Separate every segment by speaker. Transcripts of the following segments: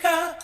Speaker 1: Africa.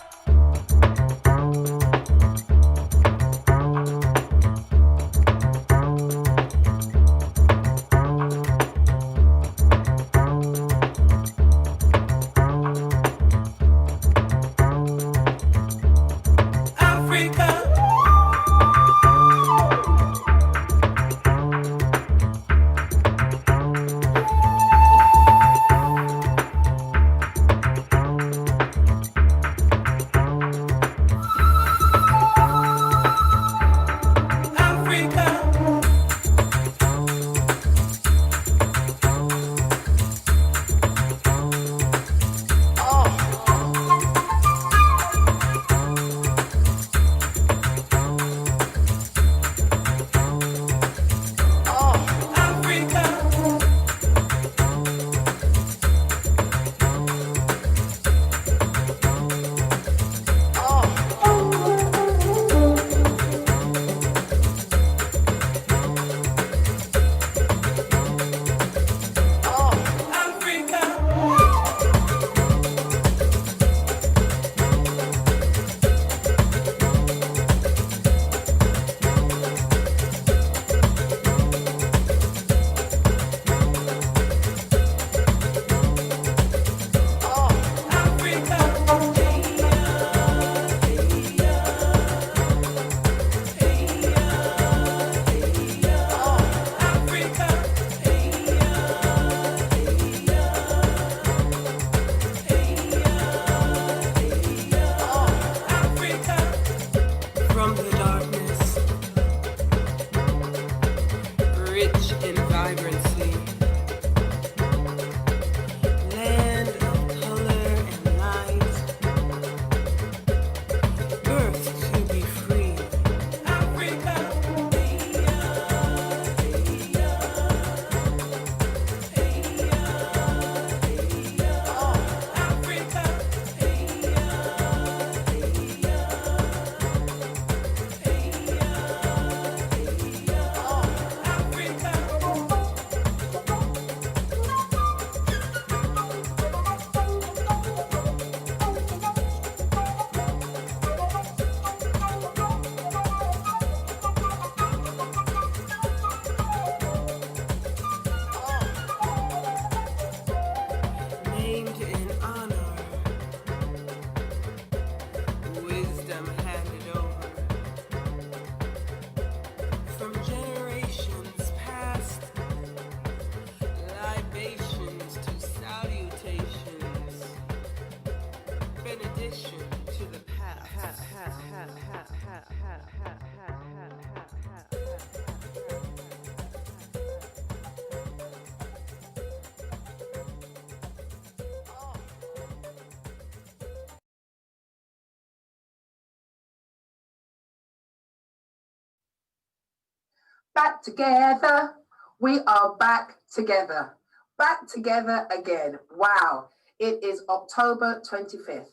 Speaker 2: Back together. We are back together. Back together again. Wow. It is October 25th.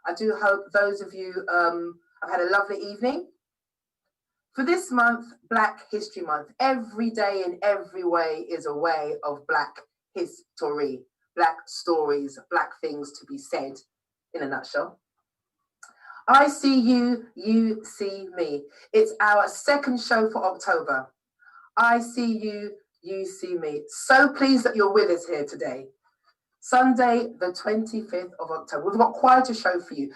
Speaker 2: I do hope those of you have had a lovely evening. For this month, Black History Month, every day in every way is a way of Black history, Black stories, Black things to be said in a nutshell. I see you, you see me. It's our second show for October. I see you, you see me. So pleased that you're with us here today. Sunday, the 25th of October. We've got quite a show for you.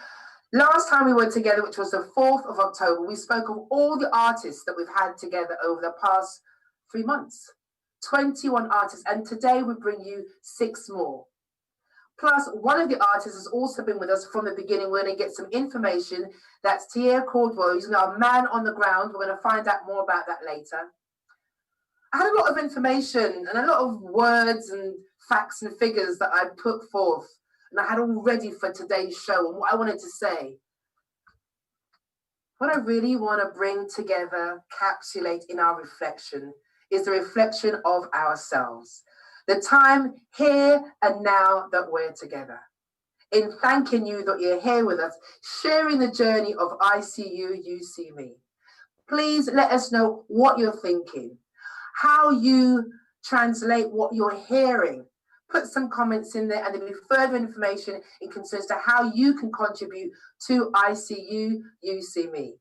Speaker 2: Last time we were together, which was the 4th of October, we spoke of all the artists that we've had together over the past 3 months. 21 artists, and today we bring you 6 more. Plus, one of the artists has also been with us from the beginning. We're going to get some information. That's Thierry Caldwell. He's our man on the ground. We're going to find out more about that later. I had a lot of information and a lot of words and facts and figures that I put forth, and I had all ready for today's show and what I wanted to say. What I really want to bring together, capsulate in our reflection, is the reflection of ourselves. The time here and now that we're together. In thanking you that you're here with us, sharing the journey of ICU UC ME. Please let us know what you're thinking, how you translate what you're hearing. put some comments in there, and there'll be further information in concerns to how you can contribute to ICU UC ME.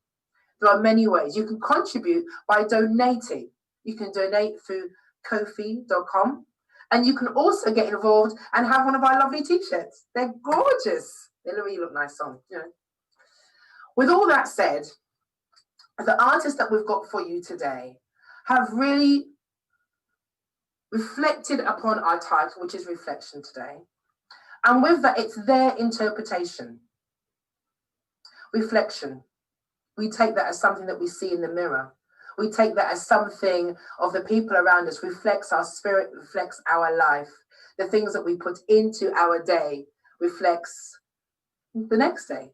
Speaker 2: There are many ways. You can contribute by donating. You can donate through Ko-fi.com, and you can also get involved and have one of our lovely t-shirts. They're gorgeous. They really look nice on, you know. With all that said, the artists that we've got for you today have really reflected upon our title, which is Reflection today. And with that, it's their interpretation. Reflection. We take that as something that we see in the mirror. We take that as something of the people around us, reflects our spirit, reflects our life. The things that we put into our day reflects the next day.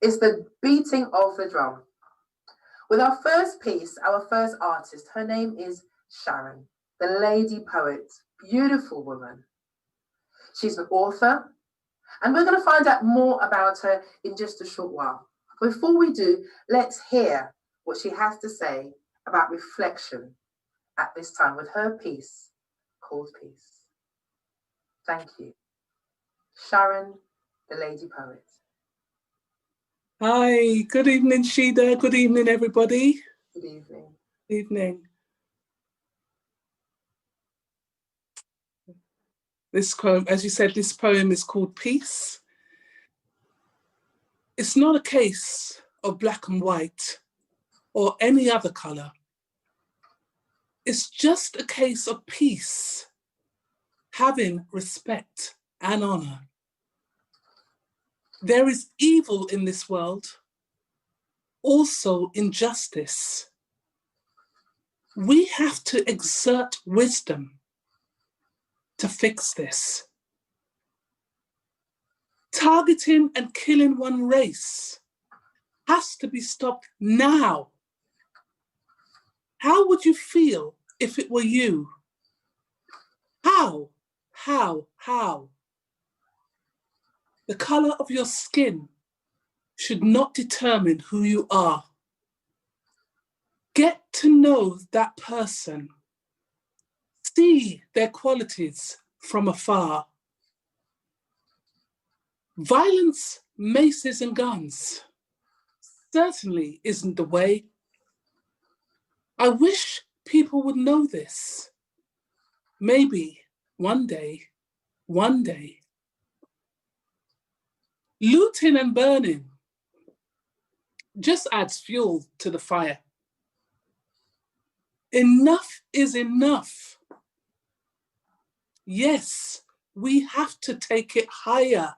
Speaker 2: It's the beating of the drum. With our first piece, our first artist, her name is Sharon, the lady poet, beautiful woman. She's an author, and we're going to find out more about her in just a short while. Before we do, let's hear what she has to say about reflection at this time with her piece called Peace. Thank you. Sharon, the lady poet.
Speaker 1: Hi, good evening, Gida. Good evening, everybody.
Speaker 2: Good evening.
Speaker 1: Good evening. This poem, as you said, this poem is called Peace. It's not a case of black and white or any other color. It's just a case of peace, having respect and honor. There is evil in this world, also injustice. We have to exert wisdom to fix this. Targeting and killing one race has to be stopped now. How would you feel if it were you? How? The color of your skin should not determine who you are. Get to know that person. See their qualities from afar. Violence, maces and guns certainly isn't the way. I wish people would know this. Maybe one day. Looting and burning just adds fuel to the fire. Enough is enough. Yes, we have to take it higher.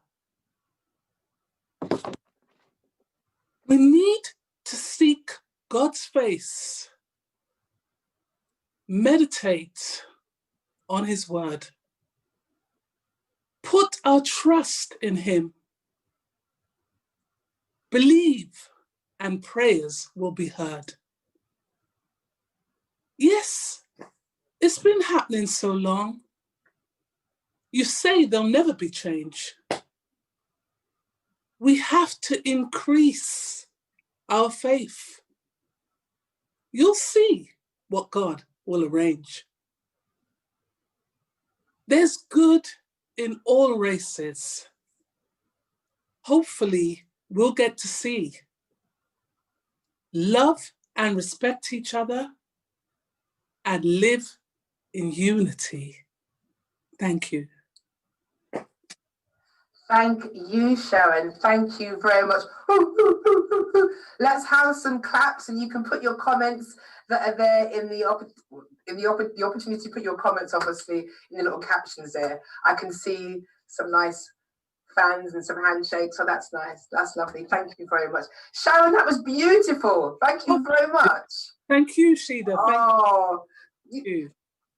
Speaker 1: We need to seek God's face, meditate on his word, put our trust in him, believe, and prayers will be heard. Yes, it's been happening so long. You say there'll never be change. We have to increase our faith. You'll see what God will arrange. There's good in all races. Hopefully, we'll get to see. Love and respect each other and live in unity. Thank you.
Speaker 2: Thank you, Sharon. Thank you very much. Let's have some claps, and you can put your comments that are there in the opportunity to put your comments, obviously, in the little captions there. I can see some nice fans and some handshakes, so that's nice. That's lovely. Thank you very much. Sharon, that was beautiful. Thank you very much.
Speaker 1: Thank you, Gida. Thank you.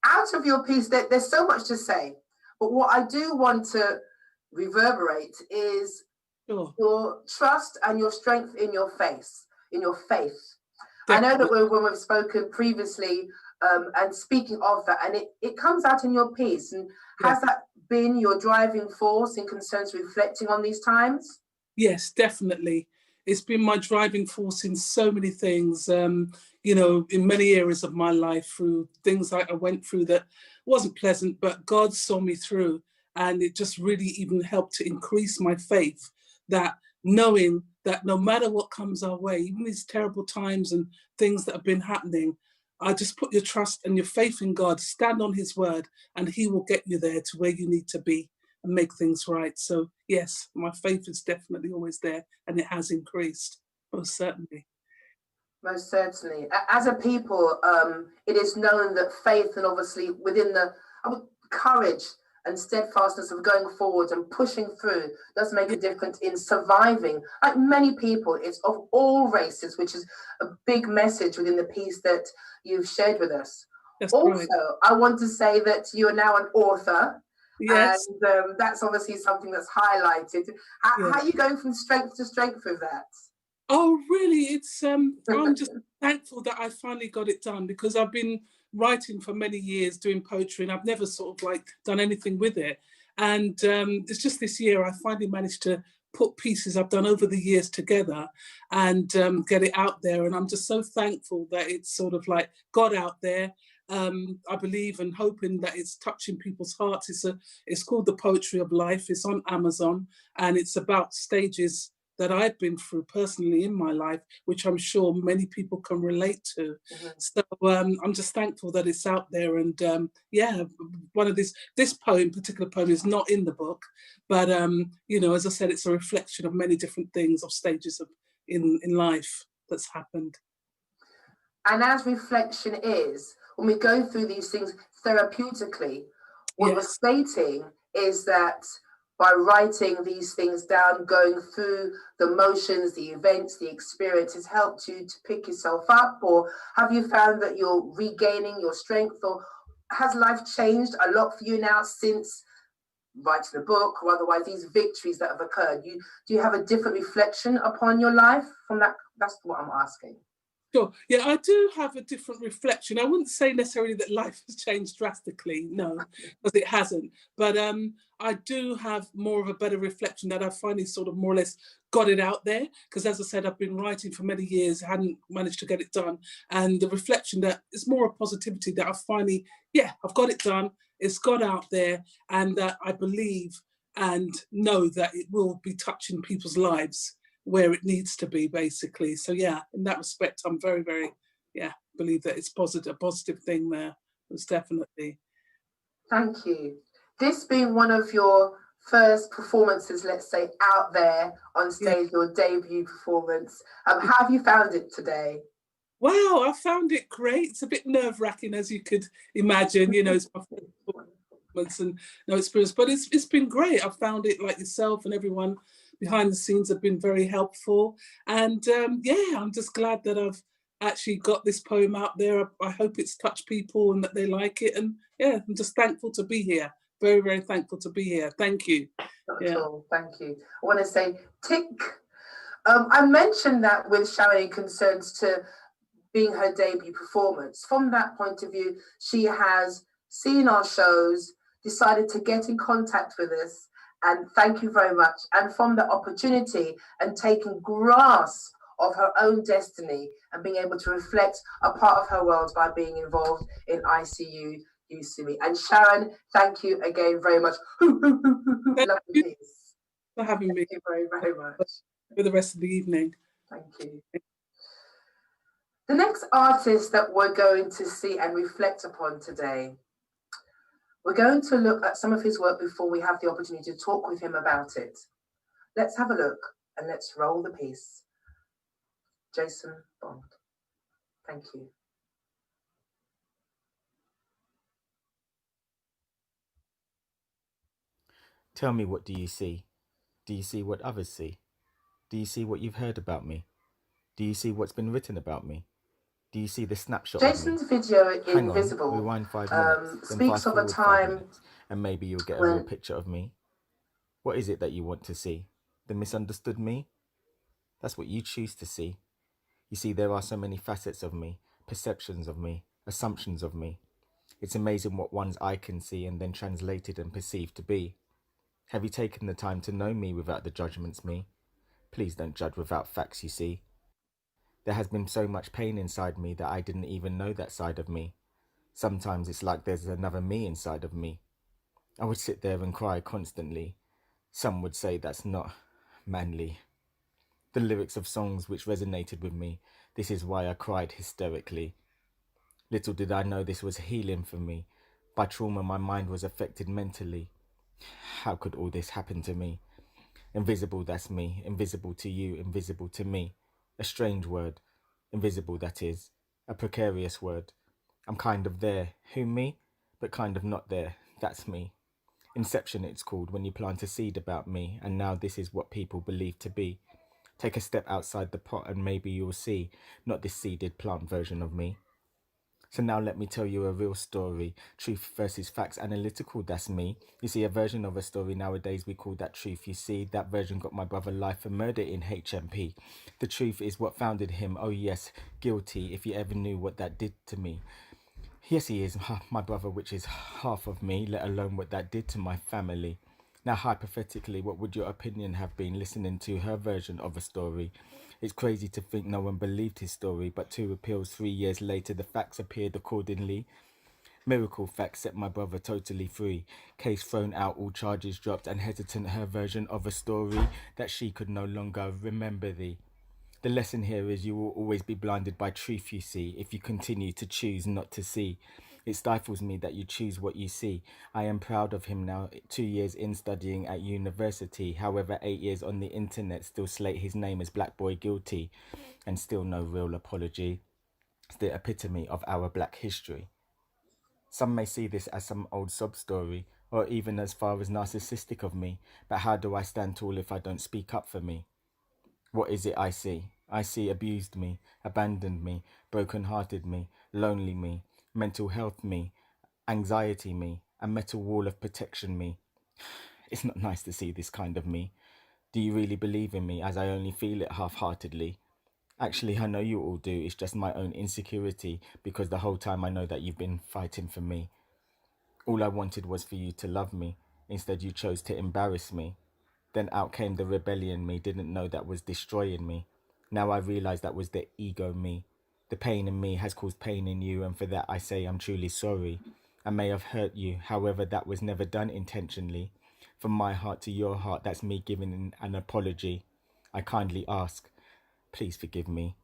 Speaker 2: Out of your piece, there's so much to say, but what I do want to reverberate is your trust and your strength in your faith. Definitely. I know that when we've spoken previously, and speaking of that, and it comes out in your piece. And has that been your driving force in concerns reflecting on these times?
Speaker 1: Yes, definitely. It's been my driving force in so many things. you know, in many areas of my life through things I went through that wasn't pleasant, but God saw me through. And it just really even helped to increase my faith, that knowing that no matter what comes our way, even these terrible times and things that have been happening, I just put your trust and your faith in God, stand on his word, and he will get you there to where you need to be and make things right. So yes, my faith is definitely always there, and it has increased, most certainly.
Speaker 2: Most certainly. As a people, it is known that faith and obviously within the courage and steadfastness of going forward and pushing through does make a difference in surviving. Like many people, it's of all races, which is a big message within the piece that you've shared with us.
Speaker 1: That's
Speaker 2: also,
Speaker 1: right.
Speaker 2: I want to say that you are now an author.
Speaker 1: Yes.
Speaker 2: And that's obviously something that's highlighted. How are you going from strength to strength with that?
Speaker 1: Oh, really? It's I'm just thankful that I finally got it done, because I've been writing for many years, doing poetry, and I've never sort of like done anything with it. And it's just this year I finally managed to put pieces I've done over the years together and get it out there. And I'm just so thankful that it's sort of like got out there. I believe and hoping that it's touching people's hearts. It's called The Poetry of Life. It's on Amazon, and it's about stages that I've been through personally in my life, which I'm sure many people can relate to. Mm-hmm. So I'm just thankful that it's out there. And one of this particular poem is not in the book, but you know, as I said, it's a reflection of many different things, of stages of in life that's happened.
Speaker 2: And as reflection is, when we go through these things therapeutically, what we're stating is that by writing these things down, going through the motions, the events, the experience has helped you to pick yourself up? Or have you found that you're regaining your strength? Or has life changed a lot for you now since writing the book, or otherwise these victories that have occurred? Do you have a different reflection upon your life from that? That's what I'm asking.
Speaker 1: Sure. Yeah, I do have a different reflection. I wouldn't say necessarily that life has changed drastically, no, because it hasn't. But I do have more of a better reflection that I finally sort of more or less got it out there. Because as I said, I've been writing for many years, hadn't managed to get it done. And the reflection that is more of positivity that I finally, I've got it done. It's got out there, and that I believe and know that it will be touching people's lives where it needs to be, basically. So yeah, in that respect, I'm very, very, believe that it's a positive thing there. It's definitely.
Speaker 2: Thank you. This being one of your first performances, let's say, out there on stage, your debut performance, how have you found it today?
Speaker 1: Wow, I found it great. It's a bit nerve-wracking, as you could imagine. You know, it's my performance and no experience, but it's been great. I've found it, like yourself and everyone behind the scenes have been very helpful. And I'm just glad that I've actually got this poem out there. I hope it's touched people and that they like it. And I'm just thankful to be here. Very, very thankful to be here. Thank you.
Speaker 2: Not at all. Thank you. I want to say tick. I mentioned that with Sharon concerns to being her debut performance. From that point of view, she has seen our shows, decided to get in contact with us, and thank you very much. And from the opportunity and taking grasp of her own destiny and being able to reflect a part of her world by being involved in ICU UC ME. And Sharon, thank you again very much.
Speaker 1: Thank you for having me.
Speaker 2: Thank you very, very much.
Speaker 1: For the rest of the evening.
Speaker 2: Thank you. The next artist that we're going to see and reflect upon today, we're going to look at some of his work before we have the opportunity to talk with him about it. Let's have a look and let's roll the piece. Jason Bond. Thank you.
Speaker 3: Tell me, what do you see? Do you see what others see? Do you see what you've heard about me? Do you see what's been written about me? Do you see the snapshot
Speaker 2: Jason's
Speaker 3: of me?
Speaker 2: video
Speaker 3: Hang
Speaker 2: Invisible
Speaker 3: on, rewind 5 minutes, then fast forward 5 minutes, and maybe you'll get a real picture of me. What is it that you want to see? The misunderstood me? That's what you choose to see. You see, there are so many facets of me, perceptions of me, assumptions of me. It's amazing what one's eye can see and then translated and perceived to be. Have you taken the time to know me without the judgments me? Please don't judge without facts, you see. There has been so much pain inside me that I didn't even know that side of me. Sometimes it's like there's another me inside of me. I would sit there and cry constantly. Some would say that's not manly. The lyrics of songs which resonated with me, this is why I cried hysterically. Little did I know this was healing for me. By trauma my mind was affected mentally. How could all this happen to me? Invisible, that's me. Invisible to you, invisible to me. A strange word. Invisible, that is. A precarious word. I'm kind of there. Who, me? But kind of not there. That's me. Inception, it's called, when you plant a seed about me, and now this is what people believe to be. Take a step outside the pot and maybe you'll see, not this seeded plant version of me. So now let me tell you a real story. Truth versus facts, analytical, that's me. You see, a version of a story nowadays we call that truth. You see, that version got my brother life for murder in HMP. The truth is what founded him, oh yes, guilty, if you ever knew what that did to me. Yes, he is my brother, which is half of me, let alone what that did to my family. Now, hypothetically, what would your opinion have been listening to her version of a story? It's crazy to think no one believed his story, but 2 appeals 3 years later, the facts appeared accordingly. Miracle facts set my brother totally free. Case thrown out, all charges dropped, and hesitant her version of a story that she could no longer remember thee. The lesson here is you will always be blinded by truth you see if you continue to choose not to see. It stifles me that you choose what you see. I am proud of him now, 2 years in studying at university. However, 8 years on the internet still slate his name as Black Boy Guilty. And still no real apology. It's the epitome of our black history. Some may see this as some old sob story, or even as far as narcissistic of me. But how do I stand tall if I don't speak up for me? What is it I see? I see abused me, abandoned me, broken-hearted me, lonely me, mental health me, anxiety me, a metal wall of protection me. It's not nice to see this kind of me. Do you really believe in me, as I only feel it half-heartedly? Actually, I know you all do. It's just my own insecurity, because the whole time I know that you've been fighting for me. All I wanted was for you to love me. Instead, you chose to embarrass me. Then out came the rebellion me, didn't know that was destroying me. Now I realize that was the ego me. The pain in me has caused pain in you, and for that I say I'm truly sorry. I may have hurt you, however that was never done intentionally. From my heart to your heart, that's me giving an apology. I kindly ask, please forgive me.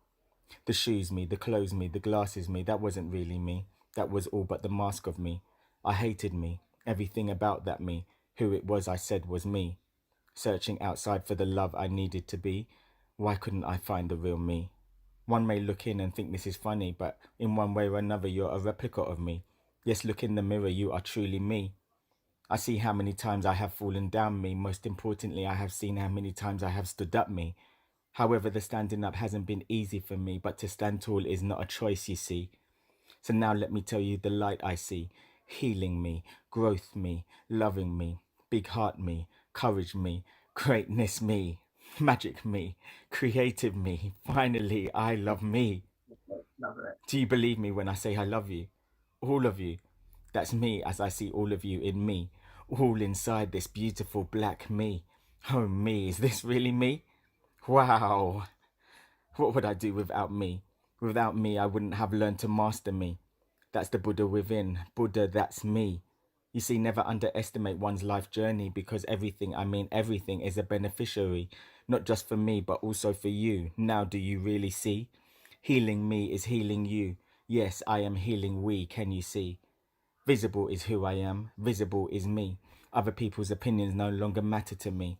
Speaker 3: The shoes me, the clothes me, the glasses me, that wasn't really me. That was all but the mask of me. I hated me, everything about that me, who it was I said was me. Searching outside for the love I needed to be. Why couldn't I find the real me? One may look in and think this is funny, but in one way or another you're a replica of me. Yes, look in the mirror, you are truly me. I see how many times I have fallen down me. Most importantly, I have seen how many times I have stood up me. However, the standing up hasn't been easy for me, but to stand tall is not a choice, you see. So now let me tell you the light I see. Healing me, growth me, loving me, big heart me, courage me, greatness me, magic me, creative me. Finally, I love me.
Speaker 2: Love it.
Speaker 3: Do you believe me when I say I love you? All of you. That's me as I see all of you in me. All inside this beautiful black me. Oh me, is this really me? Wow. What would I do without me? Without me, I wouldn't have learned to master me. That's the Buddha within. Buddha, that's me. You see, never underestimate one's life journey, because everything, I mean everything, is a beneficiary. Not just for me, but also for you. Now do you really see? Healing me is healing you. Yes, I am healing we, can you see? Visible is who I am. Visible is me. Other people's opinions no longer matter to me.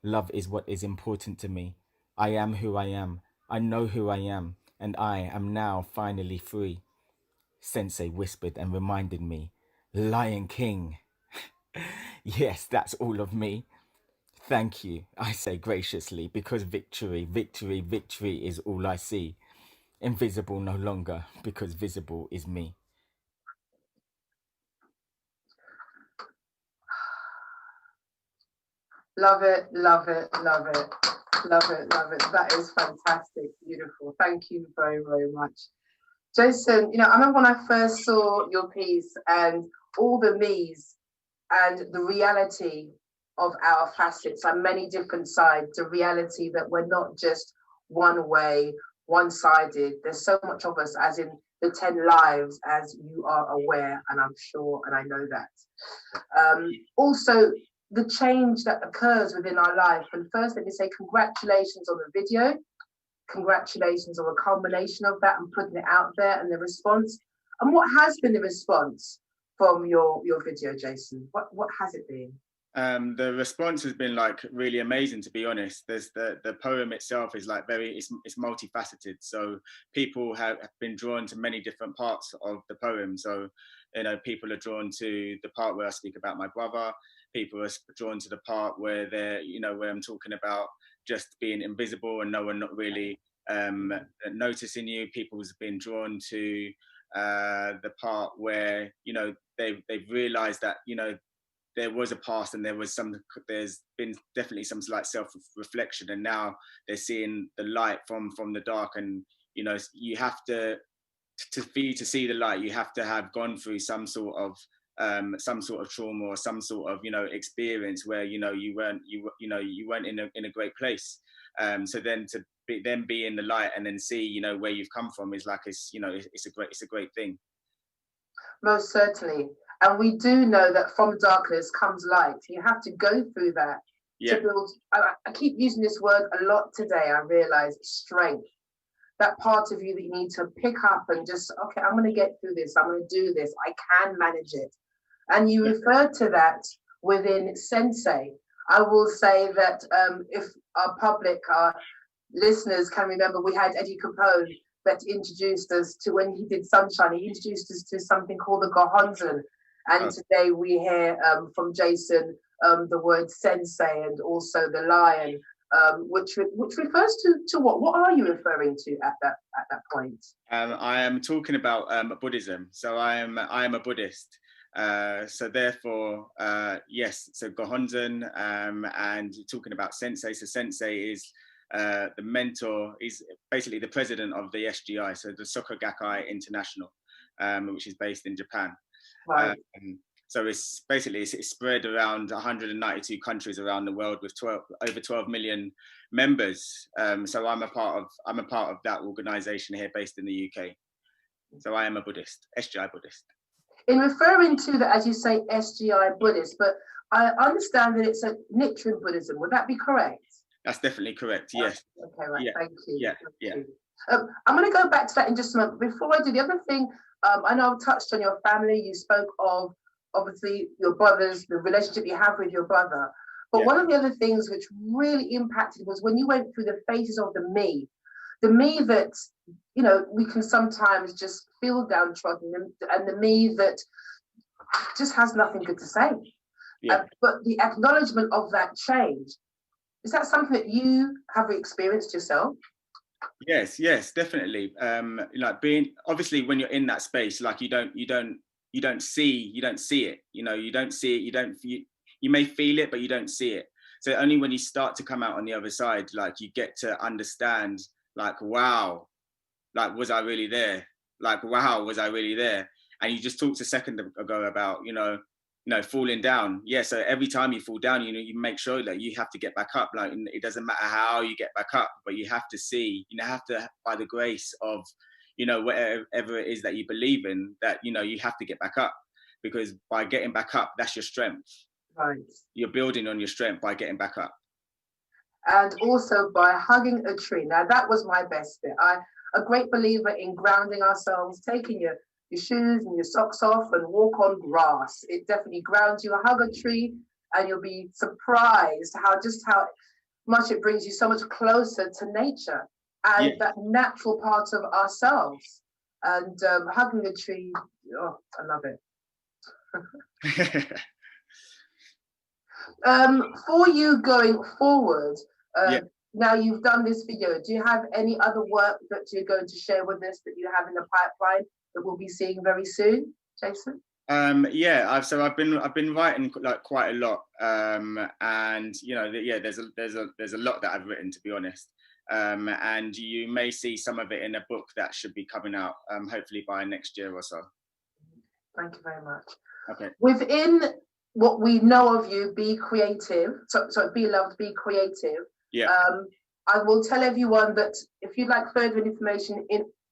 Speaker 3: Love is what is important to me. I am who I am. I know who I am. And I am now finally free. Sensei whispered and reminded me. Lion King. Yes, that's all of me. Thank you, I say graciously, because victory, victory, victory is all I see. Invisible no longer, because visible is me.
Speaker 2: Love it, love it, love it, love it, love it. That is fantastic, beautiful. Thank you very, very much. Jason, I remember when I first saw your piece and all the me's and the reality of our facets and many different sides, the reality that we're not just one way, one-sided. There's so much of us, as in the 10 lives, as you are aware, and I'm sure, and I know that. Also, the change that occurs within our life. And first, let me say congratulations on the video. Congratulations on the culmination of that and putting it out there and the response. And what has been the response from your video, Jason? What has it been?
Speaker 3: The response has been like really amazing, to be honest. There's the poem itself is like it's multifaceted. So people have been drawn to many different parts of the poem. So, you know, people are drawn to the part where I speak about my brother. People are drawn to the part where where I'm talking about just being invisible and no one not really noticing you. People's been drawn to the part where, you know, they've realized that, you know, there was a past and there's been definitely some like self-reflection, and now they're seeing the light from the dark. And, you know, you have to see the light, you have to have gone through some sort of trauma or some sort of, you know, experience where, you know, you weren't in a great place. So then to be in the light and then see, you know, where you've come from is like, it's a great thing.
Speaker 2: Most certainly. And we do know that from darkness comes light. You have to go through that to build. I keep using this word a lot today. I realize strength. That part of you that you need to pick up and just, okay, I'm going to get through this. I'm going to do this. I can manage it. And you referred to that within Sensei. I will say that if our public, our listeners can remember, we had Eddie Capone that introduced us to, when he did Sunshine, he introduced us to something called the Gohonzon. And today we hear from Jason the word Sensei and also the lion, which refers to what? What are you referring to at that point?
Speaker 3: I am talking about Buddhism. So I am a Buddhist. So therefore, yes. So Gohonzon, and talking about Sensei. So Sensei is the mentor. Is basically the president of the SGI, so the Soka Gakkai International, which is based in Japan.
Speaker 2: Right.
Speaker 3: So it's basically it's spread around 192 countries around the world with over 12 million members. So I'm a part of that organization here based in the UK. So I am a Buddhist, SGI Buddhist.
Speaker 2: In referring to that, as you say, SGI Buddhist, but I understand that it's a Nichiren Buddhism. Would that be correct?
Speaker 3: That's definitely correct. Yes.
Speaker 2: Okay. Right.
Speaker 3: Yeah.
Speaker 2: Thank you.
Speaker 3: Yeah.
Speaker 2: Thank
Speaker 3: Yeah.
Speaker 2: you. I'm going to go back to that in just a moment. Before I do, the other thing, I know I've touched on your family. You spoke of, obviously, your brothers, the relationship you have with your brother. But one of the other things which really impacted was when you went through the phases of the me that, you know, we can sometimes just feel downtrodden, and the me that just has nothing good to say.
Speaker 3: Yeah.
Speaker 2: But the acknowledgement of that change, is that something that you have experienced yourself?
Speaker 3: Yes, definitely. Like being, obviously when you're in that space, like you don't see it, you know, you don't see it, you may feel it, but you don't see it. So only when you start to come out on the other side, like you get to understand, like, wow, like, was I really there? Like, wow, was I really there? And you just talked a second ago about, you know, falling down. Yeah. So every time you fall down, you know, you make sure that you have to get back up. Like, it doesn't matter how you get back up, but you have to see, you know, have to, by the grace of, you know, whatever it is that you believe in, that, you know, you have to get back up, because by getting back up, that's your strength.
Speaker 2: Right.
Speaker 3: You're building on your strength by getting back up.
Speaker 2: And also by hugging a tree. Now, that was my best bit. I'm a great believer in grounding ourselves, taking your shoes and your socks off and walk on grass. It definitely grounds you. Hug a tree and you'll be surprised how much it brings you so much closer to nature and that natural part of ourselves. And hugging a tree, oh, I love it. For you going forward, now you've done this video, do you have any other work that you're going to share with us that you have in the pipeline that we'll be seeing very soon, Jason?
Speaker 3: I've been writing like quite a lot, and you know, there's a lot that I've written, to be honest, and you may see some of it in a book that should be coming out hopefully by next year or so.
Speaker 2: Thank you very much.
Speaker 3: Okay.
Speaker 2: Within what we know of you, be creative. So be loved, be creative.
Speaker 3: Yeah.
Speaker 2: I will tell everyone that if you'd like further information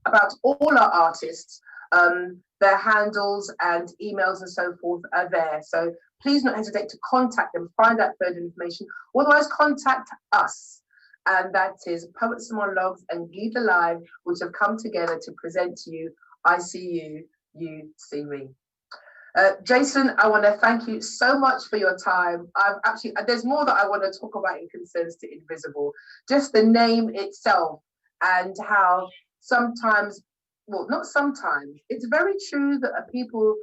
Speaker 2: about all our artists, their handles and emails and so forth are there. So please don't hesitate to contact them, find out further information. Otherwise, contact us. And that is Poets and Monologues and Gida Live, which have come together to present to you ICU UC ME. Jason, I want to thank you so much for your time. There's more that I want to talk about in Concerns to Invisible. Just the name itself and how sometimes, well, not sometimes, it's very true that people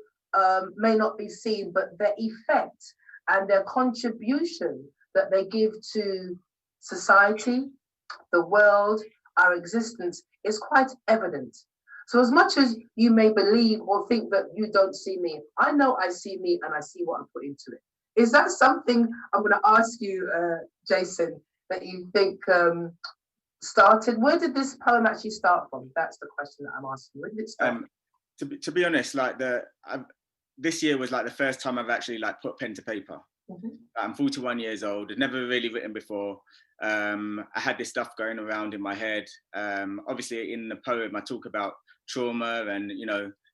Speaker 2: may not be seen, but their effect and their contribution that they give to society, the world, our existence is quite evident. So as much as you may believe or think that you don't see me, I know I see me and I see what I put into it. Is that something I'm going to ask you, Jason, that you think started? Where did this poem actually start from? That's the question that I'm asking. Where did it start?
Speaker 3: To be honest, like this year was like the first time I've actually like put pen to paper. Mm-hmm. I'm 41 years old. I'd never really written before. I had this stuff going around in my head. Obviously, in the poem, I talk about trauma, and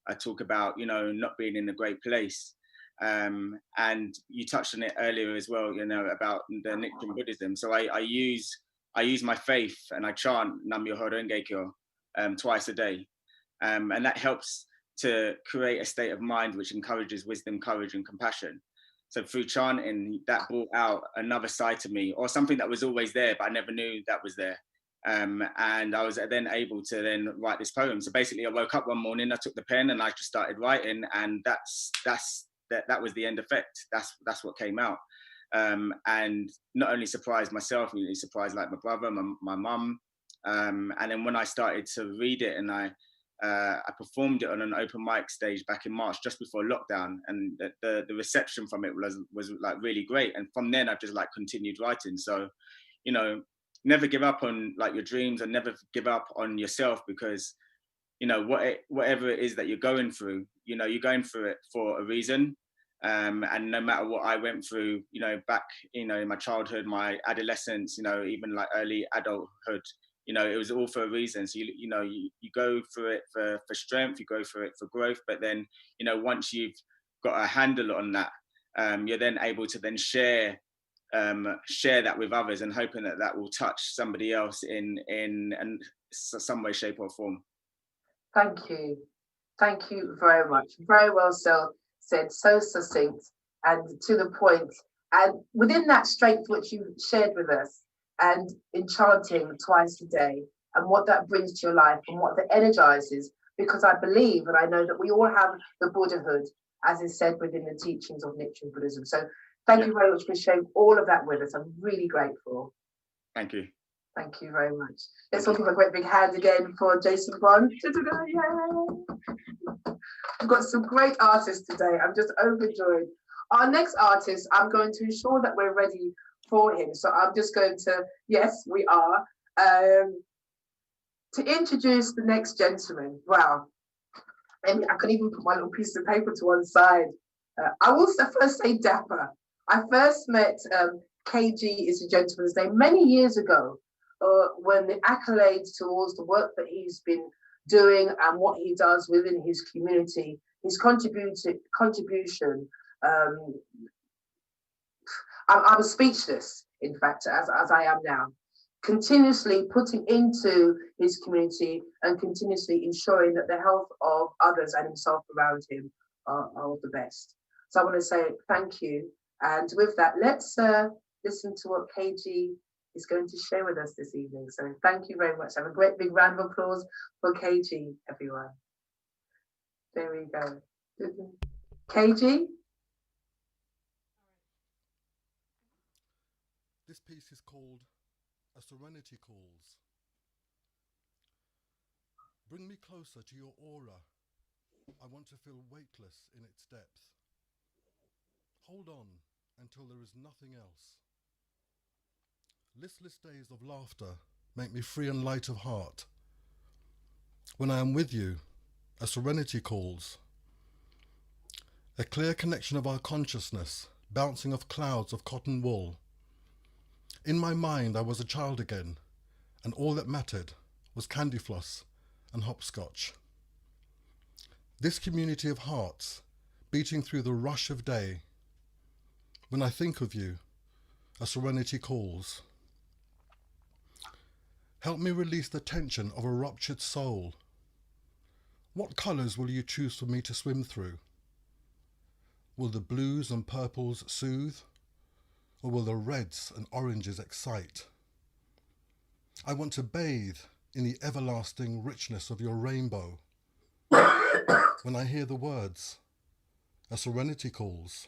Speaker 3: I talk about not being in a great place. And you touched on it earlier as well, about the Nichiren Buddhism. So I use my faith and I chant Nam Myoho Renge Kyo twice a day, and that helps to create a state of mind which encourages wisdom, courage, and compassion. So through chanting, that brought out another side to me, or something that was always there, but I never knew that was there. And I was then able to then write this poem. So basically, I woke up one morning, I took the pen, and I just started writing, and that was the end effect. That's what came out. And not only surprised myself, it surprised like my brother, my mum. And then when I started to read it, and I performed it on an open mic stage back in March, just before lockdown, and the reception from it was like really great. And from then, I've just like continued writing. So, never give up on like your dreams, and never give up on yourself, because whatever it is that you're going through, you're going through it for a reason. And no matter what I went through, back in my childhood, my adolescence, even like early adulthood, it was all for a reason. So you go through it for strength, you go through it for growth, but then once you've got a handle on that, you're then able to then share that with others, and hoping that will touch somebody else in some way, shape, or form.
Speaker 2: Thank you very much. Very well said, so succinct and to the point. And within that strength which you shared with us, and in chanting twice a day, and what that brings to your life and what that energizes, because I believe and I know that we all have the Buddhahood, as is said within the teachings of Nichiren Buddhism. So thank you very much for sharing all of that with us. I'm really grateful.
Speaker 3: Thank you.
Speaker 2: Thank you very much. Let's all give a great big hand again for Jason Bond. We've got some great artists today. I'm just overjoyed. Our next artist, I'm going to ensure that we're ready for him. So I'm just going to, yes, we are, to introduce the next gentleman. Wow. And I can even put my little piece of paper to one side. I will first say Dapper. I first met KG is a gentleman's name many years ago, when the accolades towards the work that he's been doing and what he does within his community, his contribution. I'm speechless, in fact, as I am now, continuously putting into his community and continuously ensuring that the health of others and himself around him are the best. So I want to say thank you. And with that, let's listen to what KG is going to share with us this evening. So thank you very much. Have a great big round of applause for KG, everyone. There we go. KG?
Speaker 4: This piece is called A Serenity Calls. Bring me closer to your aura. I want to feel weightless in its depth. Hold on until there is nothing else. Listless days of laughter make me free and light of heart. When I am with you, a serenity calls. A clear connection of our consciousness, bouncing off clouds of cotton wool. In my mind, I was a child again, and all that mattered was candy floss and hopscotch. This community of hearts beating through the rush of day. When I think of you, a serenity calls. Help me release the tension of a ruptured soul. What colours will you choose for me to swim through? Will the blues and purples soothe, or will the reds and oranges excite? I want to bathe in the everlasting richness of your rainbow. When I hear the words, a serenity calls.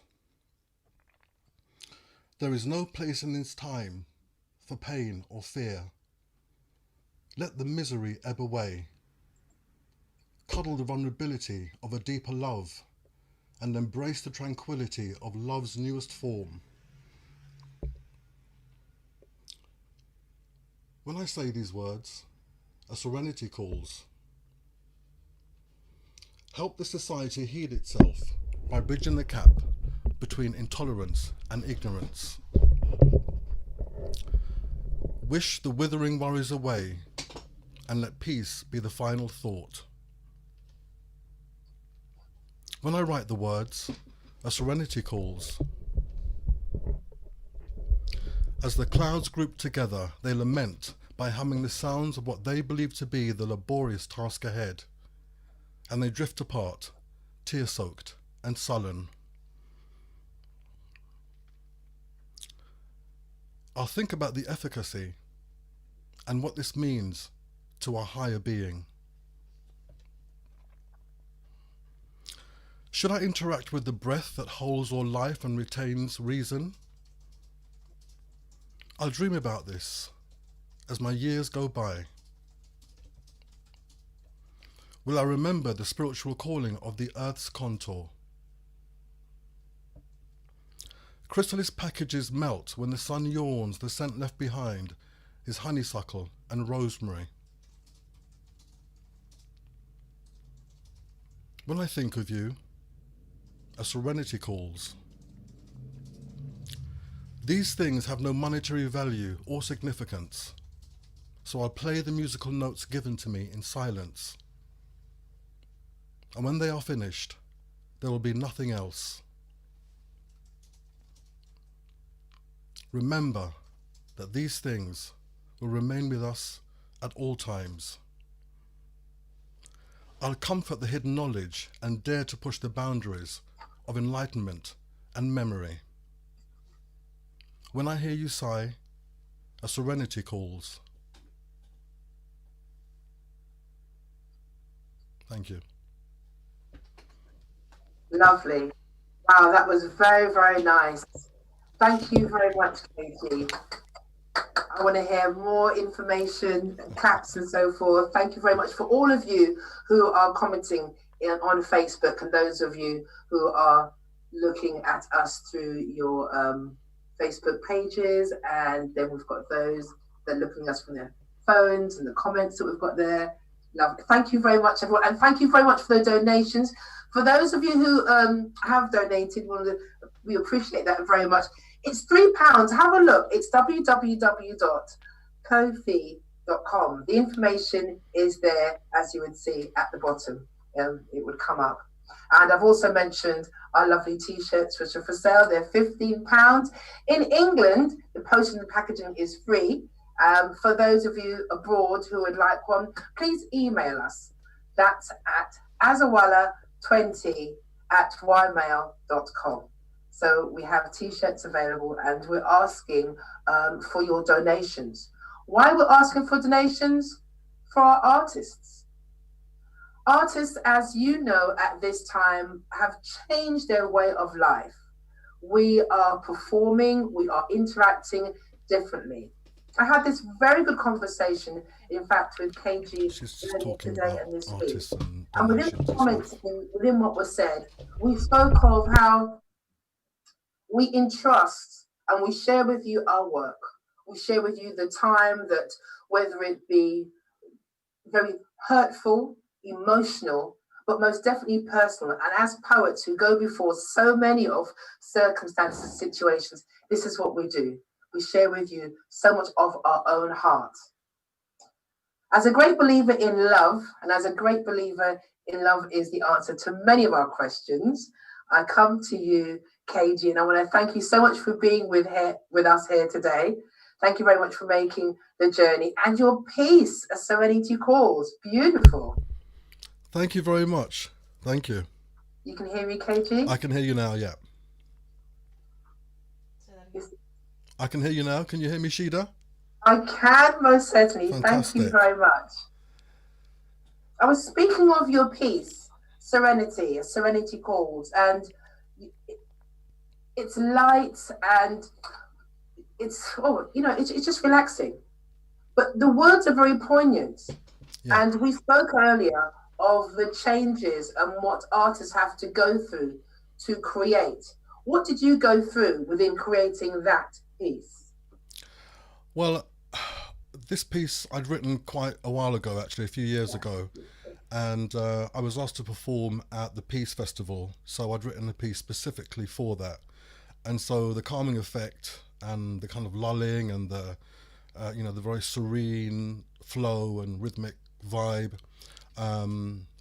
Speaker 4: There is no place in this time for pain or fear. Let the misery ebb away. Cuddle the vulnerability of a deeper love and embrace the tranquility of love's newest form. When I say these words, a serenity calls. Help the society heal itself by bridging the gap between intolerance and ignorance. Wish the withering worries away and let peace be the final thought. When I write the words, a serenity calls. As the clouds group together, they lament by humming the sounds of what they believe to be the laborious task ahead, and they drift apart, tear-soaked and sullen. I'll think about the efficacy and what this means to our higher being. Should I interact with the breath that holds all life and retains reason? I'll dream about this as my years go by. Will I remember the spiritual calling of the earth's contour? Chrysalis packages melt when the sun yawns. The scent left behind is honeysuckle and rosemary. When I think of you, a serenity calls. These things have no monetary value or significance, so I'll play the musical notes given to me in silence. And when they are finished, there will be nothing else. Remember that these things will remain with us at all times. I'll comfort the hidden knowledge and dare to push the boundaries of enlightenment and memory. When I hear you sigh, a serenity calls. Thank you.
Speaker 2: Lovely. Wow, that was very, very nice. Thank you very much, Katie. I want to hear more information, claps and so forth. Thank you very much for all of you who are commenting on Facebook and those of you who are looking at us through your Facebook pages. And then we've got those that are looking at us from their phones and the comments that we've got there. Lovely. Thank you very much, everyone. And thank you very much for the donations. For those of you who have donated, we appreciate that very much. It's £3. Have a look. It's www.ko-fi.com. The information is there, as you would see at the bottom. It would come up. And I've also mentioned our lovely T-shirts, which are for sale. They're £15. In England, the postage and the packaging is free. For those of you abroad who would like one, please email us. That's at azawala20@ymail.com. So we have T-shirts available, and we're asking for your donations. Why we're asking for donations? For our artists. Artists, as you know, at this time have changed their way of life. We are performing, we are interacting differently. I had this very good conversation, in fact, with KG today and this week. And within the comments, within what was said, we spoke of how we entrust and we share with you our work. We share with you the time that, whether it be very hurtful, emotional, but most definitely personal. And as poets who go before so many of circumstances, situations, this is what we do. We share with you so much of our own heart. As a great believer in love, and as a great believer in love is the answer to many of our questions, I come to you, KG, and I want to thank you so much for being with us here today. Thank you very much for making the journey, and your piece, A Serenity Calls. Beautiful.
Speaker 4: Thank you very much. Thank you.
Speaker 2: You can hear me, KG?
Speaker 4: I can hear you now, yeah. I can hear you now. Can you hear me, Gida?
Speaker 2: I can, most certainly.
Speaker 4: Fantastic.
Speaker 2: Thank you very much. I was speaking of your piece, Serenity, A Serenity Calls, and it's light and it's just relaxing. But the words are very poignant. Yeah. And we spoke earlier of the changes and what artists have to go through to create. What did you go through within creating that piece?
Speaker 4: Well, this piece I'd written quite a while ago, actually, a few years ago. And I was asked to perform at the Peace Festival. So I'd written a piece specifically for that. And so the calming effect and the kind of lulling and the very serene flow and rhythmic vibe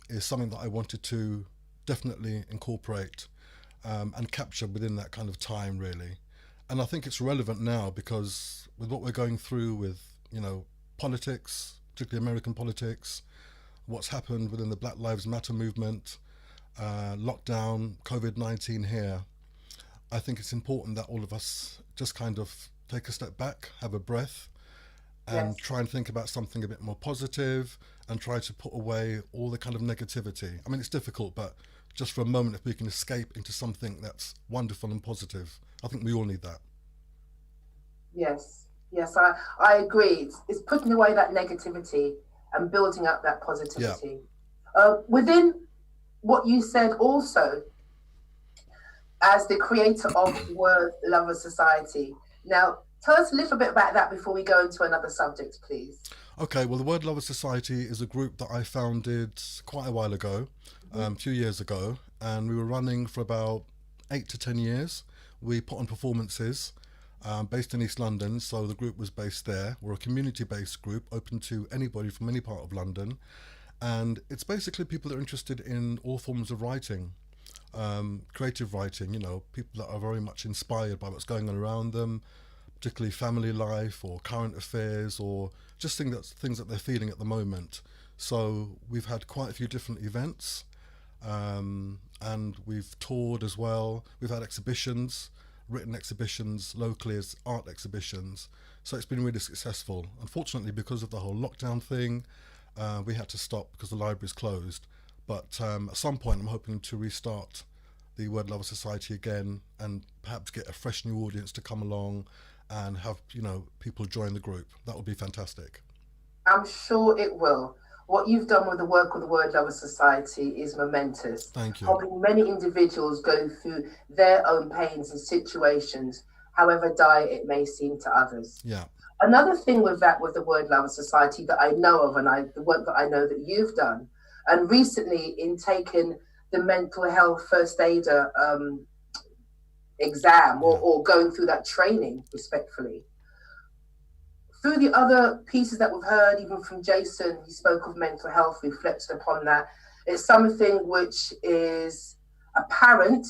Speaker 4: is something that I wanted to definitely incorporate and capture within that kind of time, really. And I think it's relevant now because with what we're going through with, politics, particularly American politics, what's happened within the Black Lives Matter movement, lockdown, COVID-19 here, I think it's important that all of us just kind of take a step back, have a breath, and try and think about something a bit more positive and try to put away all the kind of negativity. I mean, it's difficult, but just for a moment, if we can escape into something that's wonderful and positive, I think we all need that.
Speaker 2: Yes, I agree. It's putting away that negativity and building up that positivity. Yeah. Within what you said also, as the creator of Word Lover Society. Now, tell us a little bit about that before we go into another subject, please.
Speaker 4: Okay, well, the Word Lover Society is a group that I founded quite a while ago, a few years ago, and we were running for about 8 to 10 years. We put on performances based in East London, so the group was based there. We're a community-based group open to anybody from any part of London, and it's basically people that are interested in all forms of writing. Creative writing, people that are very much inspired by what's going on around them, particularly family life or current affairs or just things that they're feeling at the moment. So we've had quite a few different events and we've toured as well. We've had exhibitions, written exhibitions locally as art exhibitions. So it's been really successful. Unfortunately, because of the whole lockdown thing, we had to stop because the library's closed. But at some point, I'm hoping to restart the Word Lover Society again and perhaps get a fresh new audience to come along and have, people join the group. That would be fantastic.
Speaker 2: I'm sure it will. What you've done with the work of the Word Lover Society is momentous.
Speaker 4: Thank you.
Speaker 2: Helping many individuals go through their own pains and situations, however dire it may seem to others.
Speaker 4: Yeah.
Speaker 2: Another thing with the Word Lover Society that I know of, and the work that I know that you've done, and recently in taking the mental health first aider exam or going through that training, respectfully. Through the other pieces that we've heard, even from Jason, he spoke of mental health, reflected upon that. It's something which is apparent,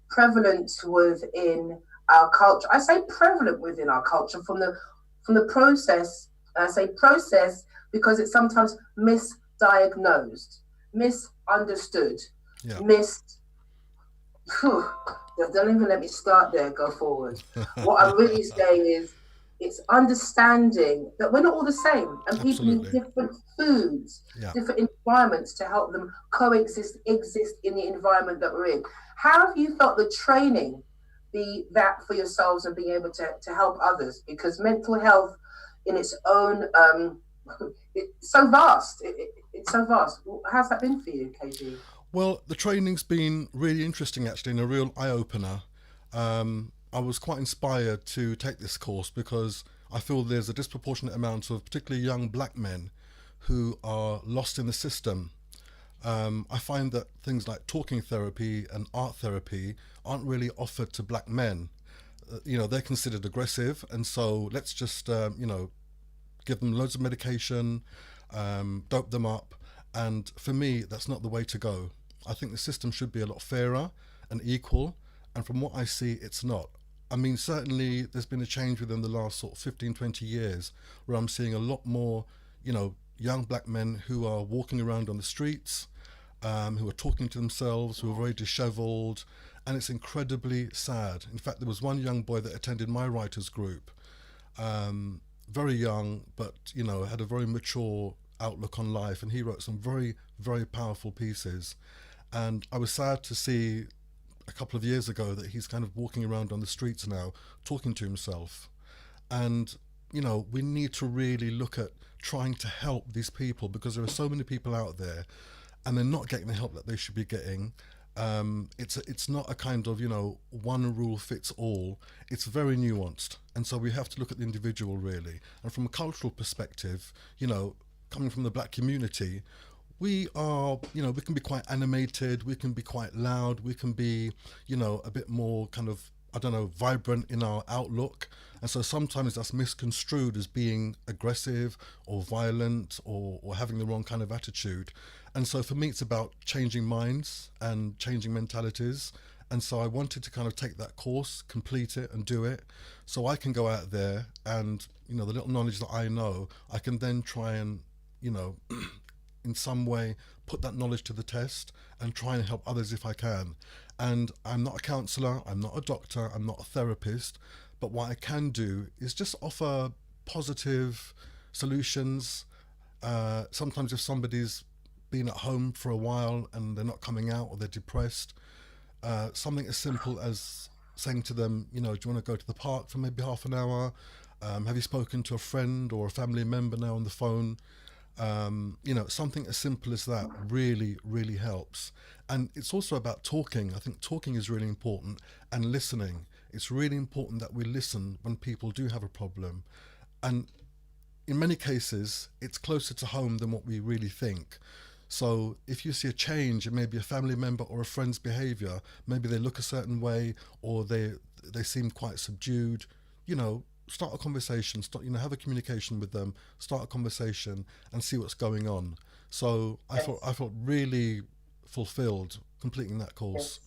Speaker 2: prevalent within our culture. I say prevalent within our culture from the process, and I say process because it's sometimes misdiagnosed, misunderstood, don't even let me start there, go forward. What I'm really saying is it's understanding that we're not all the same and people need different foods, different environments to help them exist in the environment that we're in. How have you felt the training be that for yourselves and being able to help others? Because mental health in its own, it's so vast. It's so vast. How's that been for you, KG?
Speaker 4: Well, the training's been really interesting, actually, and a real eye-opener. I was quite inspired to take this course because I feel there's a disproportionate amount of particularly young black men who are lost in the system. I find that things like talking therapy and art therapy aren't really offered to black men. They're considered aggressive, and so let's just, give them loads of medication, dope them up. And for me, that's not the way to go. I think the system should be a lot fairer and equal. And from what I see, it's not. I mean, certainly there's been a change within the last sort of 15, 20 years where I'm seeing a lot more, young black men who are walking around on the streets, who are talking to themselves, who are very disheveled. And it's incredibly sad. In fact, there was one young boy that attended my writers group, very young, but, had a very mature outlook on life. And he wrote some very, very powerful pieces. And I was sad to see a couple of years ago that he's kind of walking around on the streets now, talking to himself. And, we need to really look at trying to help these people, because there are so many people out there and they're not getting the help that they should be getting. It's not a kind of, one rule fits all. It's very nuanced. And so we have to look at the individual, really. And from a cultural perspective, coming from the black community, we are, we can be quite animated, we can be quite loud, we can be, a bit more kind of, vibrant in our outlook. And so sometimes that's misconstrued as being aggressive or violent or having the wrong kind of attitude. And so for me, it's about changing minds and changing mentalities. And so I wanted to kind of take that course, complete it and do it, so I can go out there and, the little knowledge that I know, I can then try and, in some way put that knowledge to the test and try and help others if I can. And I'm not a counsellor, I'm not a doctor, I'm not a therapist, but what I can do is just offer positive solutions. Sometimes if somebody's been at home for a while and they're not coming out or they're depressed, something as simple as saying to them, do you want to go to the park for maybe half an hour? Have you spoken to a friend or a family member now on the phone? Something as simple as that really, really helps. And it's also about talking. I think talking is really important, and listening. It's really important that we listen when people do have a problem. And in many cases, it's closer to home than what we really think. So if you see a change in maybe a family member or a friend's behavior, maybe they look a certain way or they seem quite subdued, start a conversation, have a communication with them, start a conversation and see what's going on. So I felt really fulfilled completing that course.
Speaker 2: Yes.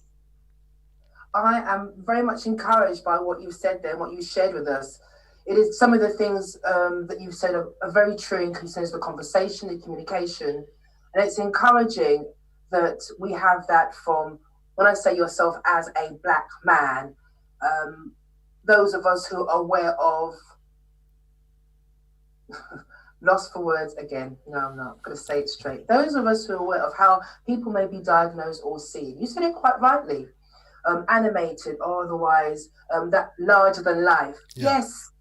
Speaker 2: I am very much encouraged by what you've said there and what you shared with us. It is some of the things that you've said are very true in concerns the conversation, the communication. And it's encouraging that we have that from, when I say yourself as a black man, those of us who are aware of, lost for words again, no, I'm not going to say it straight. Those of us who are aware of how people may be diagnosed or seen. You said it quite rightly, animated or otherwise, that larger than life. Yeah. Yes,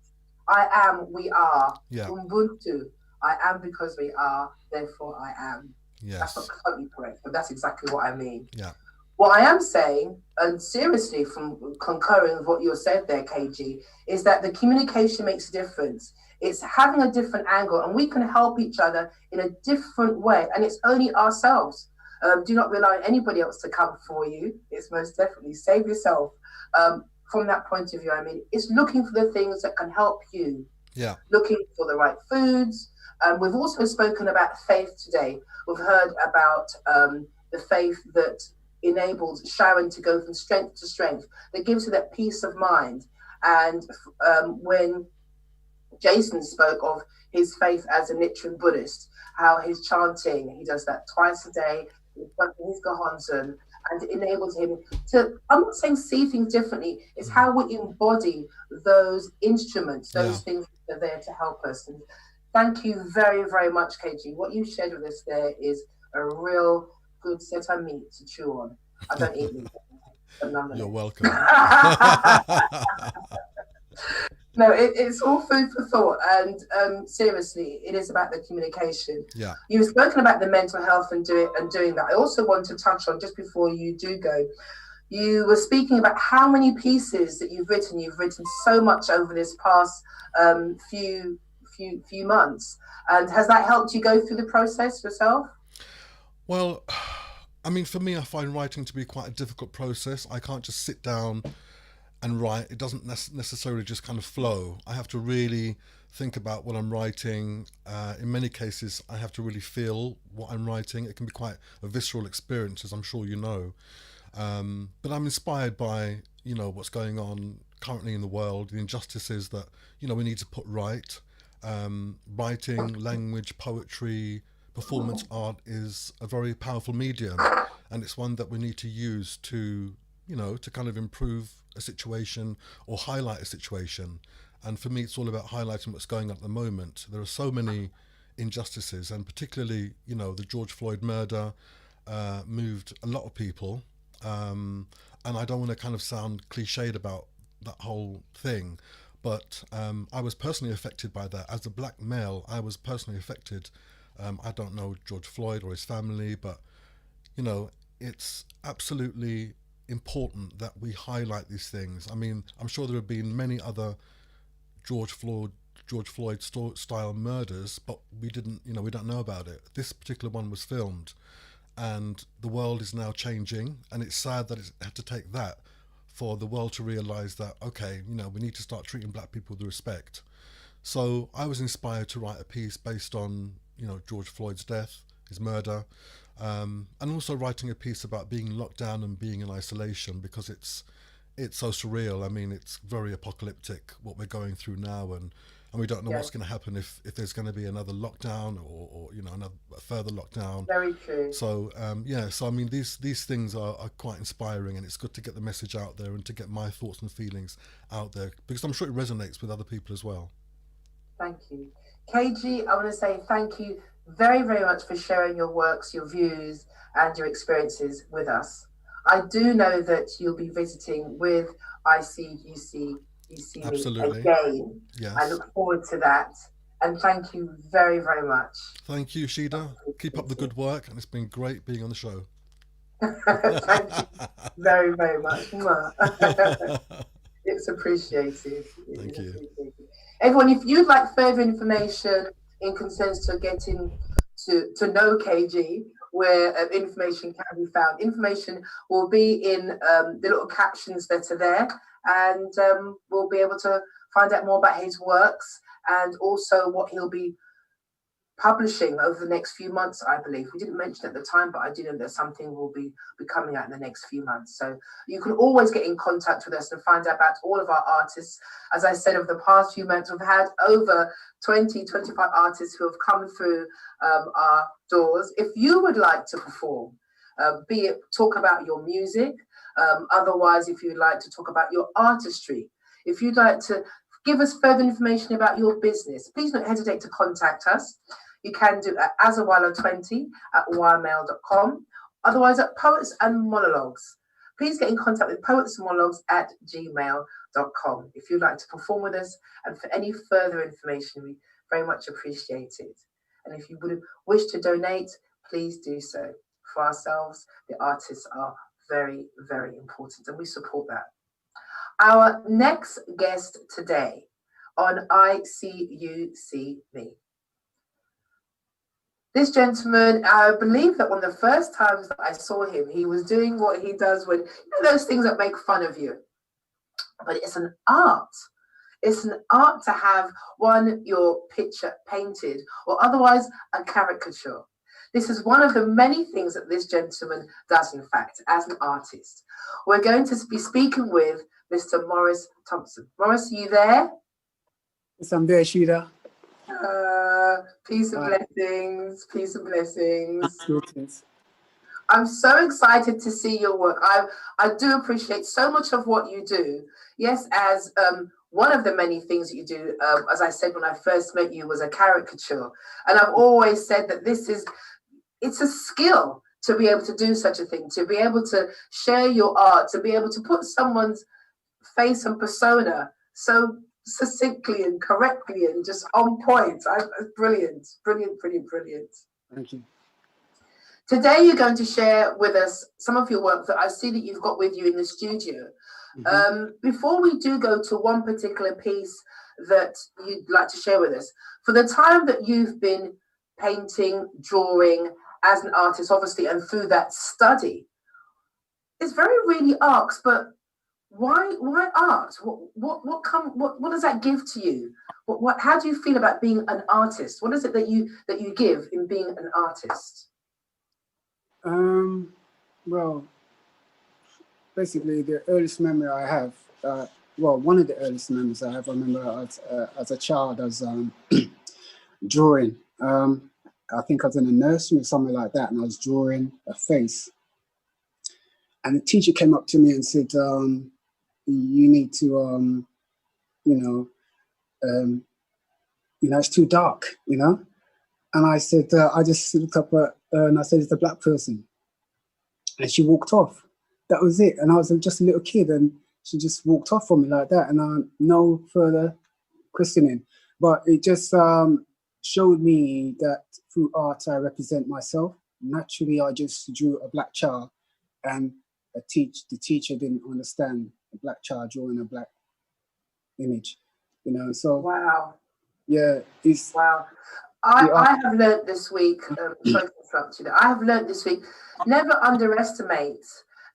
Speaker 2: I am, we are. Yeah. Ubuntu, I am because we are, therefore I am. Yes. That's not totally correct, but that's exactly what I mean.
Speaker 4: Yeah.
Speaker 2: What I am saying, and seriously from concurring with what you said there, KG, is that the communication makes a difference. It's having a different angle, and we can help each other in a different way, and it's only ourselves. Do not rely on anybody else to come for you. It's most definitely save yourself. From that point of view, I mean, it's looking for the things that can help you.
Speaker 4: Yeah.
Speaker 2: Looking for the right foods. We've also spoken about faith today. We've heard about the faith that enabled Sharon to go from strength to strength, that gives her that peace of mind. And when Jason spoke of his faith as a Nichiren Buddhist, how his chanting, he does that twice a day in front of his Gohonzon, and it enables him to, I'm not saying see things differently, it's how we embody those instruments, those things that are there to help us. And thank you very, very much, KG. What you shared with us there is a real good set of meat to chew on. I don't eat meat, but nonetheless.
Speaker 4: You're welcome.
Speaker 2: No, it's all food for thought, and seriously, it is about the communication.
Speaker 4: Yeah.
Speaker 2: You've spoken about the mental health and doing that. I also want to touch on, just before you do go, you were speaking about how many pieces that you've written. You've written so much over this past few months, and has that helped you go through the process yourself?
Speaker 4: Well, I mean, for me, I find writing to be quite a difficult process. I can't just sit down and write. It doesn't necessarily just kind of flow. I have to really think about what I'm writing. In many cases, I have to really feel what I'm writing. It can be quite a visceral experience, as I'm sure you know. But I'm inspired by, what's going on currently in the world, the injustices that, we need to put right. Writing, language, poetry, performance art is a very powerful medium, and it's one that we need to use to, to kind of improve a situation or highlight a situation. And for me, it's all about highlighting what's going on at the moment. There are so many injustices, and particularly, the George Floyd murder moved a lot of people. And I don't want to kind of sound cliched about that whole thing, but I was personally affected by that. As a black male, I was personally affected. I don't know George Floyd or his family, but, it's absolutely important that we highlight these things. I mean, I'm sure there have been many other George Floyd style murders, but we don't know about it. This particular one was filmed, and the world is now changing, and it's sad that it had to take that for the world to realize that, okay, we need to start treating black people with respect. So I was inspired to write a piece based on, George Floyd's death, his murder, and also writing a piece about being locked down and being in isolation, because it's so surreal. I mean, it's very apocalyptic what we're going through now, and we don't know what's going to happen if there's going to be another lockdown or another further lockdown.
Speaker 2: Very true.
Speaker 4: So so I mean, these things are quite inspiring, and it's good to get the message out there and to get my thoughts and feelings out there, because I'm sure it resonates with other people as well.
Speaker 2: Thank you. KG, I want to say thank you very, very much for sharing your works, your views, and your experiences with us. I do know that you'll be visiting with ICU UC ME again.
Speaker 4: Yes.
Speaker 2: I look forward to that. And thank you very, very much.
Speaker 4: Thank you, Gida. Keep up the good work, and it's been great being on the show.
Speaker 2: Thank you very, very much. It's appreciated.
Speaker 4: Thank you.
Speaker 2: Everyone, if you'd like further information in concerns to getting to know KG, where information can be found, information will be in the little captions that are there, and we'll be able to find out more about his works and also what he'll be publishing over the next few months, I believe. We didn't mention at the time, but I do know that something will be coming out in the next few months. So you can always get in contact with us and find out about all of our artists. As I said, over the past few months, we've had over 20, 25 artists who have come through our doors. If you would like to perform, be it talk about your music, otherwise, if you'd like to talk about your artistry, if you'd like to give us further information about your business, please don't hesitate to contact us. You can do at azawala20@ymail.com. Otherwise, at Poets and Monologues. Please get in contact with poetsandmonologues@gmail.com if you'd like to perform with us, and for any further information, we very much appreciate it. And if you would wish to donate, please do so. For ourselves, the artists are very, very important, and we support that. Our next guest today on ICU UC ME. This gentleman, I believe that one of the first times that I saw him, he was doing what he does when, those things that make fun of you. But it's an art. It's an art to have your picture painted, or otherwise a caricature. This is one of the many things that this gentleman does, in fact, as an artist. We're going to be speaking with Mr. Maurice Thompson. Maurice, are you there?
Speaker 5: Yes, I'm there, Gida.
Speaker 2: Peace and blessings. Peace and blessings. I'm so excited to see your work. I do appreciate so much of what you do. Yes, as one of the many things that you do, as I said when I first met you, was a caricature. And I've always said that it's a skill to be able to do such a thing, to be able to share your art, to be able to put someone's face and persona so succinctly and correctly and just on point. Brilliant.
Speaker 5: Thank you.
Speaker 2: Today you're going to share with us some of your work that I see that you've got with you in the studio. Before we do go to one particular piece that you'd like to share with us, for the time that you've been painting, drawing as an artist, obviously, and through that study, it's very really arcs, but Why art? What does that give to you? How do you feel about being an artist? What is it that you give in being an artist?
Speaker 5: Well, basically, the earliest memory I have, well, one of the earliest memories I have, I remember as a child, as drawing. I think I was in a nursery or something like that, and I was drawing a face. And the teacher came up to me and said, you need to, it's too dark, And I said, I just looked up at her and I said, it's a black person. And she walked off. That was it. And I was just a little kid and she just walked off from me like that. And no further questioning. But it just showed me that through art, I represent myself. Naturally, I just drew a black child and the teacher didn't understand a black child drawing a black image, so.
Speaker 2: Wow.
Speaker 5: Yeah, it's...
Speaker 2: Wow. I have learned this week, sorry to interrupt you, I have learned this week, never underestimate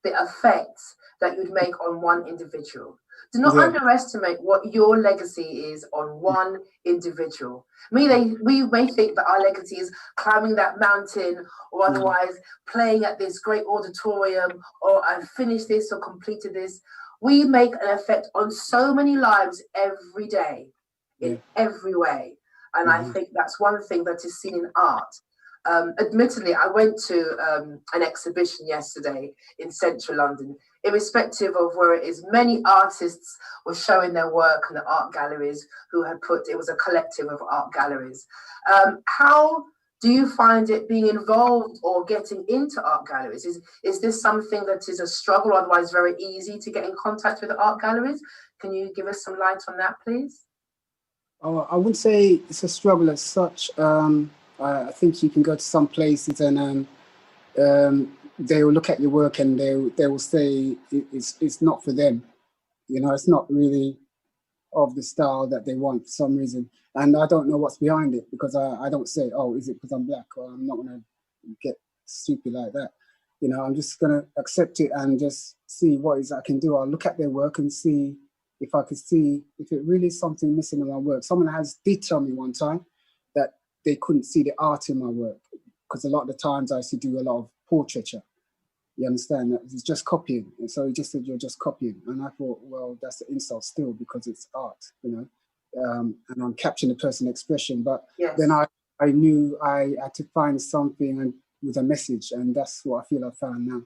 Speaker 2: the effect that you'd make on one individual. Do not underestimate what your legacy is on one individual. We may think that our legacy is climbing that mountain or otherwise playing at this great auditorium or I've finished this or completed this. We make an effect on so many lives every day in every way. And I think that's one thing that is seen in art. Admittedly, I went to an exhibition yesterday in central London. Irrespective of where it is, many artists were showing their work in the art galleries who had it was a collective of art galleries. How do you find it being involved or getting into art galleries? Is this something that is a struggle, otherwise very easy to get in contact with the art galleries? Can you give us some light on that, please?
Speaker 5: I wouldn't say it's a struggle as such. I think you can go to some places and they will look at your work and they will say it's not for them. It's not really of the style that they want for some reason. And I don't know what's behind it because I don't say, oh, is it because I'm black? Or I'm not going to get stupid like that. I'm just going to accept it and just see what is I can do. I'll look at their work and see if I could see if it really is something missing in my work. Someone did tell me one time that they couldn't see the art in my work because a lot of the times I used to do a lot of portraiture. You understand that it's just copying. And so he just said, you're just copying. And I thought, well, that's an insult still because it's art, and I'm capturing the person's expression. But then I knew I had to find something with a message, and that's what I feel I found now.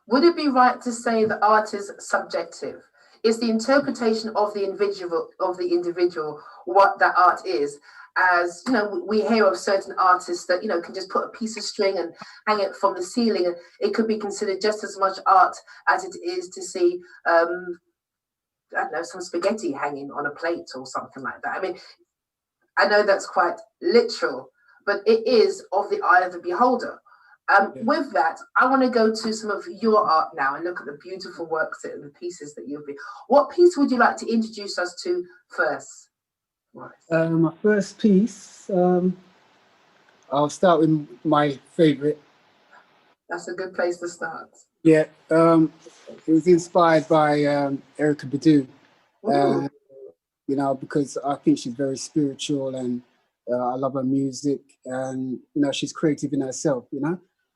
Speaker 2: Would it be right to say that art is subjective? Is the interpretation of the individual what that art is? As we hear of certain artists that can just put a piece of string and hang it from the ceiling, and it could be considered just as much art as it is to see I don't know, some spaghetti hanging on a plate or something like that. I mean, I know that's quite literal, but it is of the eye of the beholder. With that, I want to go to some of your art now and look at the beautiful works and the pieces that you've been. What piece would you like to introduce us to first?
Speaker 5: My first piece, I'll start with my favorite.
Speaker 2: That's a good place to start.
Speaker 5: Yeah, it was inspired by Erykah Badu, because I think she's very spiritual and I love her music and, she's creative in herself,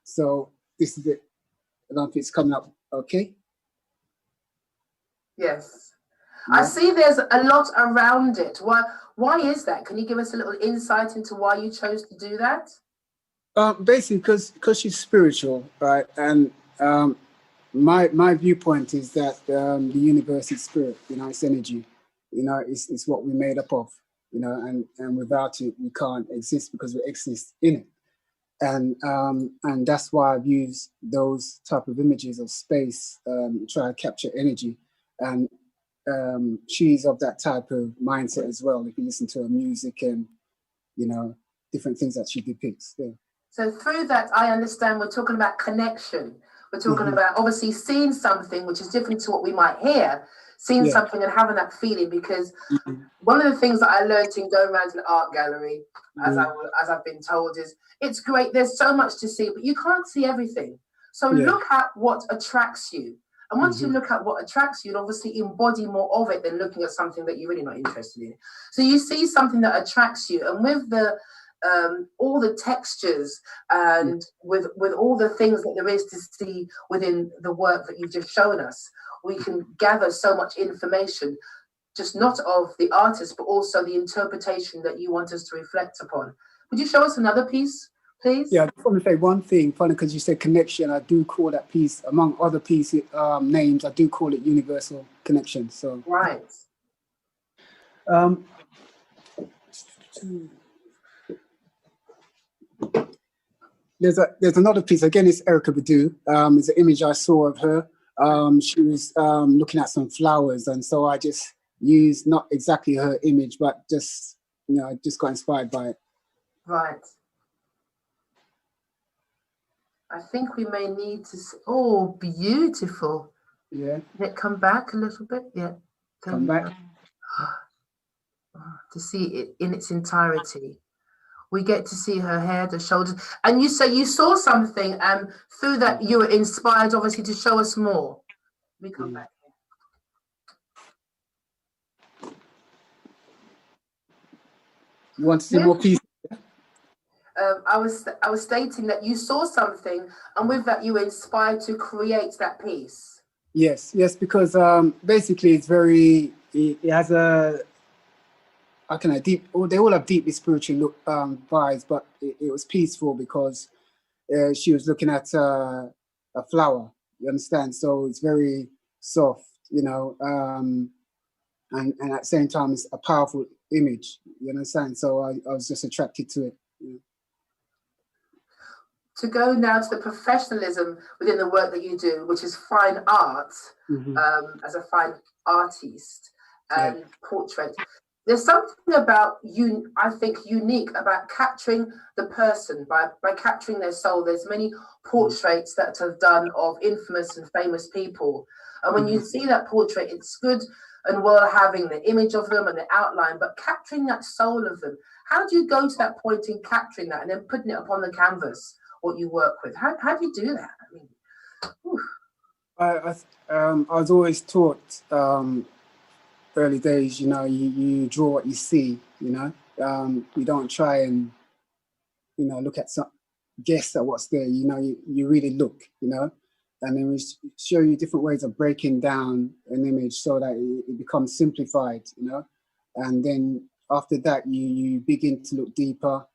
Speaker 5: So this is it. I don't know if it's coming up okay.
Speaker 2: Yes. Yeah. I see there's a lot around it. Why is that? Can you give us a little insight into why you chose to do that?
Speaker 5: Basically, because she's spiritual, right? And my viewpoint is that the universe is spirit. It's energy. It's what we're made up of. And without it, we can't exist because we exist in it. And that's why I've used those type of images of space, try to capture energy. And she's of that type of mindset as well. If you listen to her music and, different things that she depicts. Yeah.
Speaker 2: So through that, I understand we're talking about connection. We're talking about obviously seeing something which is different to what we might hear, seeing something and having that feeling, because one of the things that I learned in going around an art gallery, as I've been told, is it's great. There's so much to see, but you can't see everything. So look at what attracts you. And once you look at what attracts you, you'll obviously embody more of it than looking at something that you're really not interested in. So you see something that attracts you, and with the all the textures and with all the things that there is to see within the work that you've just shown us, we can gather so much information, just not of the artist, but also the interpretation that you want us to reflect upon. Would you show us another piece, please?
Speaker 5: Yeah, I just want to say one thing, funny, because you said connection. I do call that piece, among other piece names, I do call it Universal Connection. So
Speaker 2: right.
Speaker 5: There's another piece, again, it's Erica Badu. It's an image I saw of her. She was looking at some flowers, and so I just used not exactly her image, but just, you know, I just got inspired by it.
Speaker 2: Right. I think we may need to see, oh, beautiful.
Speaker 5: Yeah.
Speaker 2: Can it come back a little bit? Yeah.
Speaker 5: Come back.
Speaker 2: To see it in its entirety. We get to see her hair, the shoulders. And you say you saw something, and through that you were inspired, obviously, to show us more. We come back here.
Speaker 5: You want to see more pieces?
Speaker 2: I was stating that you saw something, and with that you were inspired to create that piece.
Speaker 5: Yes, because basically it's very, it has a, how can I, deep, they all have deeply spiritual vibes, but it was peaceful because she was looking at a flower, you understand? So it's very soft, you know, and at the same time it's a powerful image, you understand? So I was just attracted to it. You know.
Speaker 2: To go now to the professionalism within the work that you do, which is fine art, as a fine artist and portrait. There's something about you, I think, unique about capturing the person by capturing their soul. There's many portraits that have done of infamous and famous people. And when you see that portrait, it's good and well having the image of them and the outline, but capturing that soul of them. How do you go to that point in capturing that and then putting it upon the canvas, what you work with? How do you do that? I mean,
Speaker 5: I was always taught, early days, you know, you draw what you see, you know. You don't try and, you know, look at some, guess at what's there, you know, you really look, you know, and then we show you different ways of breaking down an image so that it becomes simplified, you know, and then after that you begin to look deeper,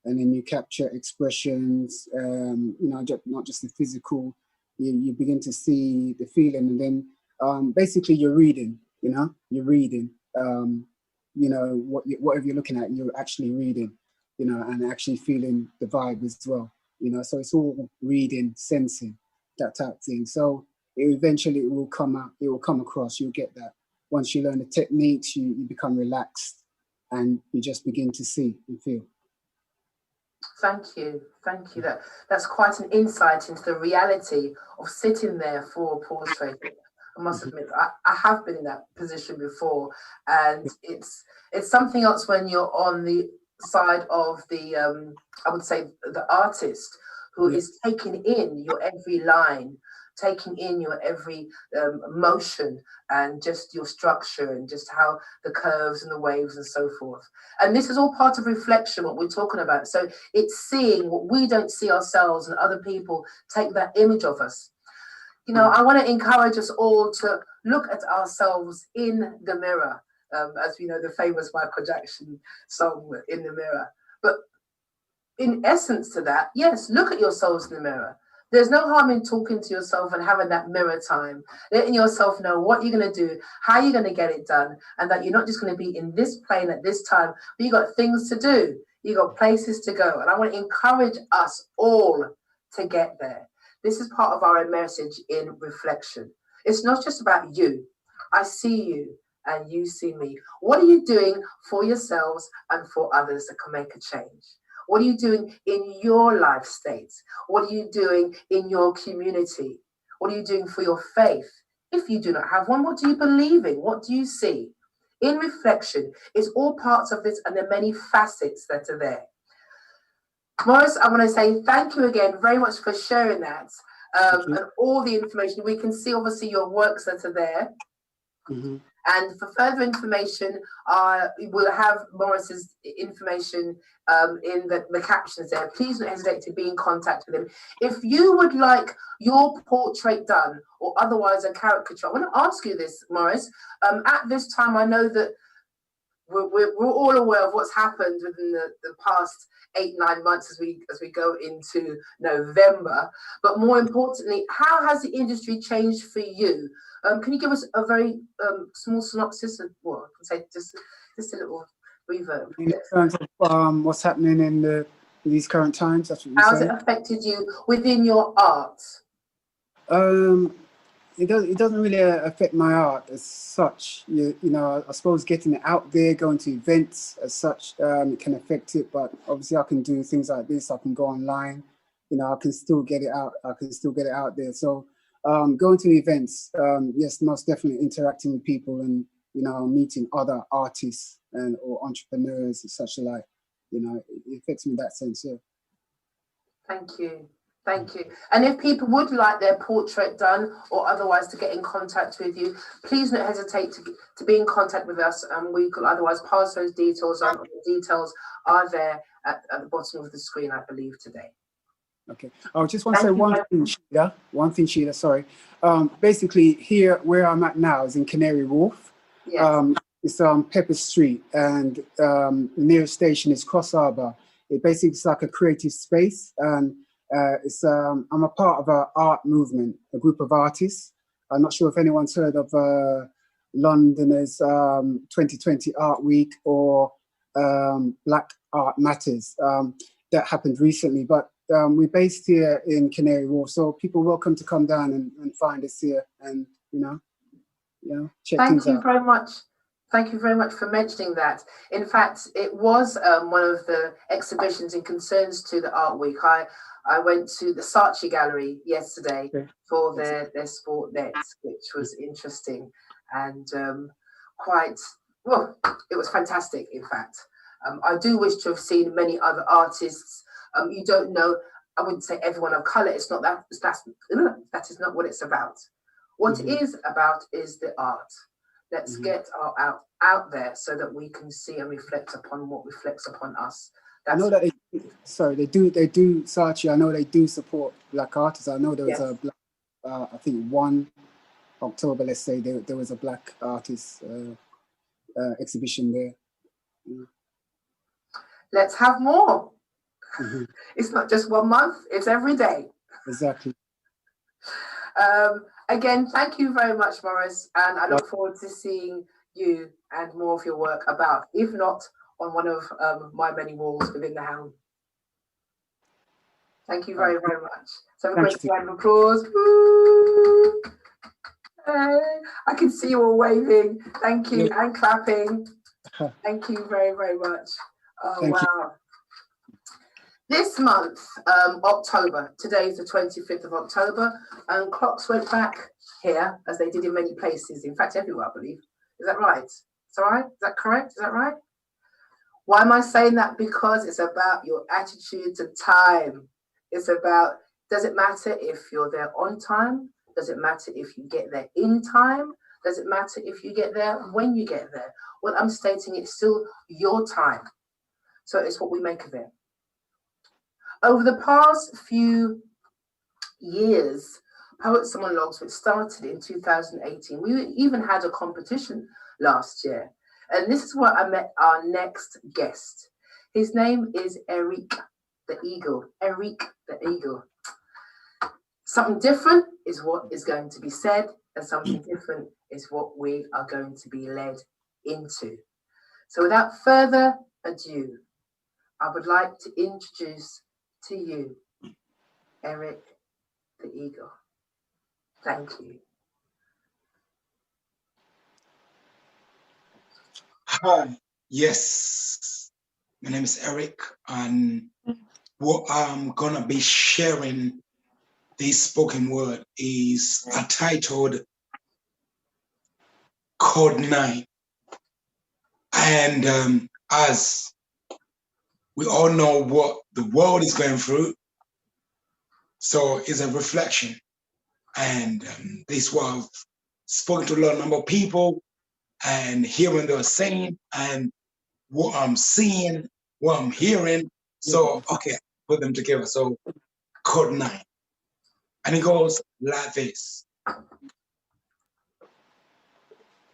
Speaker 5: and then you capture expressions, you know, not just the physical, you begin to see the feeling, and then basically you're reading. You know, you're reading, you know, whatever you're looking at, you're actually reading, you know, and actually feeling the vibe as well, you know, so it's all reading, sensing, that type of thing. So eventually it will come out, it will come across, you'll get that. Once you learn the techniques, you become relaxed and you just begin to see and feel.
Speaker 2: Thank you. That's quite an insight into the reality of sitting there for a portrait. I must admit, I have been in that position before, and it's something else when you're on the side of the, I would say, the artist who is taking in your every line, taking in your every motion, and just your structure, and just how the curves and the waves and so forth. And this is all part of reflection, what we're talking about. So it's seeing what we don't see ourselves, and other people take that image of us. You know, I want to encourage us all to look at ourselves in the mirror, as we know the famous Michael Jackson song, In the Mirror. But in essence to that, yes, look at yourselves in the mirror. There's no harm in talking to yourself and having that mirror time, letting yourself know what you're going to do, how you're going to get it done, and that you're not just going to be in this plane at this time, but you got things to do, you got places to go. And I want to encourage us all to get there. This is part of our message in reflection. It's not just about you. I see you and you see me. What are you doing for yourselves and for others that can make a change? What are you doing in your life state? What are you doing in your community? What are you doing for your faith? If you do not have one, what do you believe in? What do you see? In reflection, it's all parts of this, and there are many facets that are there. Morris, I want to say thank you again very much for sharing that. and all the information. We can see obviously your works that are there. And for further information, we'll have Maurice's information in the captions there. Please don't hesitate to be in contact with him. If you would like your portrait done or otherwise a caricature, I want to ask you this, Maurice. At this time, I know that we're all aware of what's happened within the past 8-9 months as we go into November. But more importantly, how has the industry changed for you? Can you give us a very small synopsis of what I can say, just a little reverb?
Speaker 5: In terms of what's happening in these current times, that's what you
Speaker 2: How
Speaker 5: say?
Speaker 2: has it affected you within your art?
Speaker 5: It doesn't really affect my art as such. You know, I suppose getting it out there, going to events as such, it can affect it. But obviously, I can do things like this. I can go online. You know, I can still get it out. I can still get it out there. So going to events, yes, most definitely interacting with people and meeting other artists or entrepreneurs and such like. You know, it affects me in that sense. Yeah.
Speaker 2: Thank you. Thank you. And if people would like their portrait done or otherwise to get in contact with you, please don't hesitate to be in contact with us, and we could otherwise pass those details on. The details are there at the bottom of the screen, I believe, today.
Speaker 5: Okay. I just want to say one thing, Sheila, sorry. Basically, here where I'm at now is in Canary Wharf.
Speaker 2: Yes.
Speaker 5: It's on Pepper Street, and the nearest station is Cross Harbour. It basically is like a creative space, and I'm a part of an art movement, a group of artists. I'm not sure if anyone's heard of Londoners 2020 Art Week or Black Art Matters. That happened recently, but we're based here in Canary Wharf, so people are welcome to come down and find us here and check things out.
Speaker 2: Thank you very much. Thank you very much for mentioning that. In fact, it was one of the exhibitions in concerns to the Art Week. I went to the Saatchi Gallery yesterday for their sport nets, which was interesting and it was fantastic, in fact. I do wish to have seen many other artists. You don't know, I wouldn't say everyone of colour. It's not that is not what it's about. What it is about is the art. Let's get our art out there so that we can see and reflect upon what reflects upon us.
Speaker 5: I know that they do Saatchi. I know they do support Black artists. I know there was a black, I think 1 October, let's say, there was a Black artist exhibition there.
Speaker 2: Let's have more. It's not just 1 month, it's every day.
Speaker 5: Exactly.
Speaker 2: Again, thank you very much, Maurice, and I look forward to seeing you and more of your work about, if not on one of my many walls within the house. Thank you very, very much. So a great round of applause. Woo! I can see you all waving. Thank you, and clapping. Thank you very, very much. Oh, thank wow. This month, October, today is the 25th of October, and clocks went back here, as they did in many places, in fact, everywhere, I believe. Is that right? Is that right? Is that correct? Is that right? Why am I saying that? Because it's about your attitude to time. It's about, does it matter if you're there on time? Does it matter if you get there in time? Does it matter if you get there when you get there? Well, I'm stating it's still your time. So it's what we make of it. Over the past few years, Poets and Monologues, which started in 2018, we even had a competition last year. And this is where I met our next guest. His name is Eric the Eagle. Eric the Eagle. Something different is what is going to be said, and something different is what we are going to be led into. So without further ado, I would like to introduce to you Eric the Eagle. Thank you.
Speaker 6: Hi, yes, my name is Eric, and what I'm gonna be sharing this spoken word is titled Code 9. And as we all know what the world is going through, so it's a reflection And this is what I've spoken to a lot number of people and hearing they're saying and what I'm seeing, what I'm hearing. So, okay, put them together. So, code 9. And it goes like this.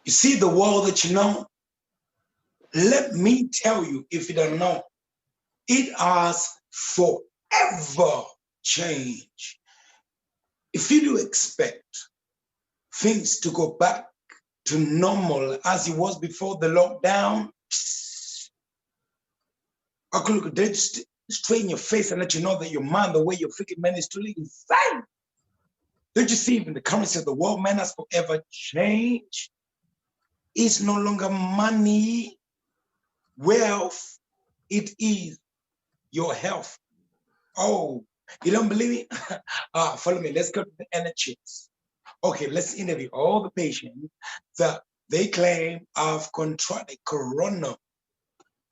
Speaker 6: You see the world that you know? Let me tell you, if you don't know, it has forever changed. If you do expect things to go back to normal as it was before the lockdown, I could look dead straight in your face and let you know that your mind, the way you're freaking man is truly insane. Don't you see, even the currency of the world, man, has forever changed. It's no longer money, wealth, it is your health. Oh, you don't believe it? Follow me, let's go to the NHS. Okay, let's interview all the patients that they claim have contracted corona.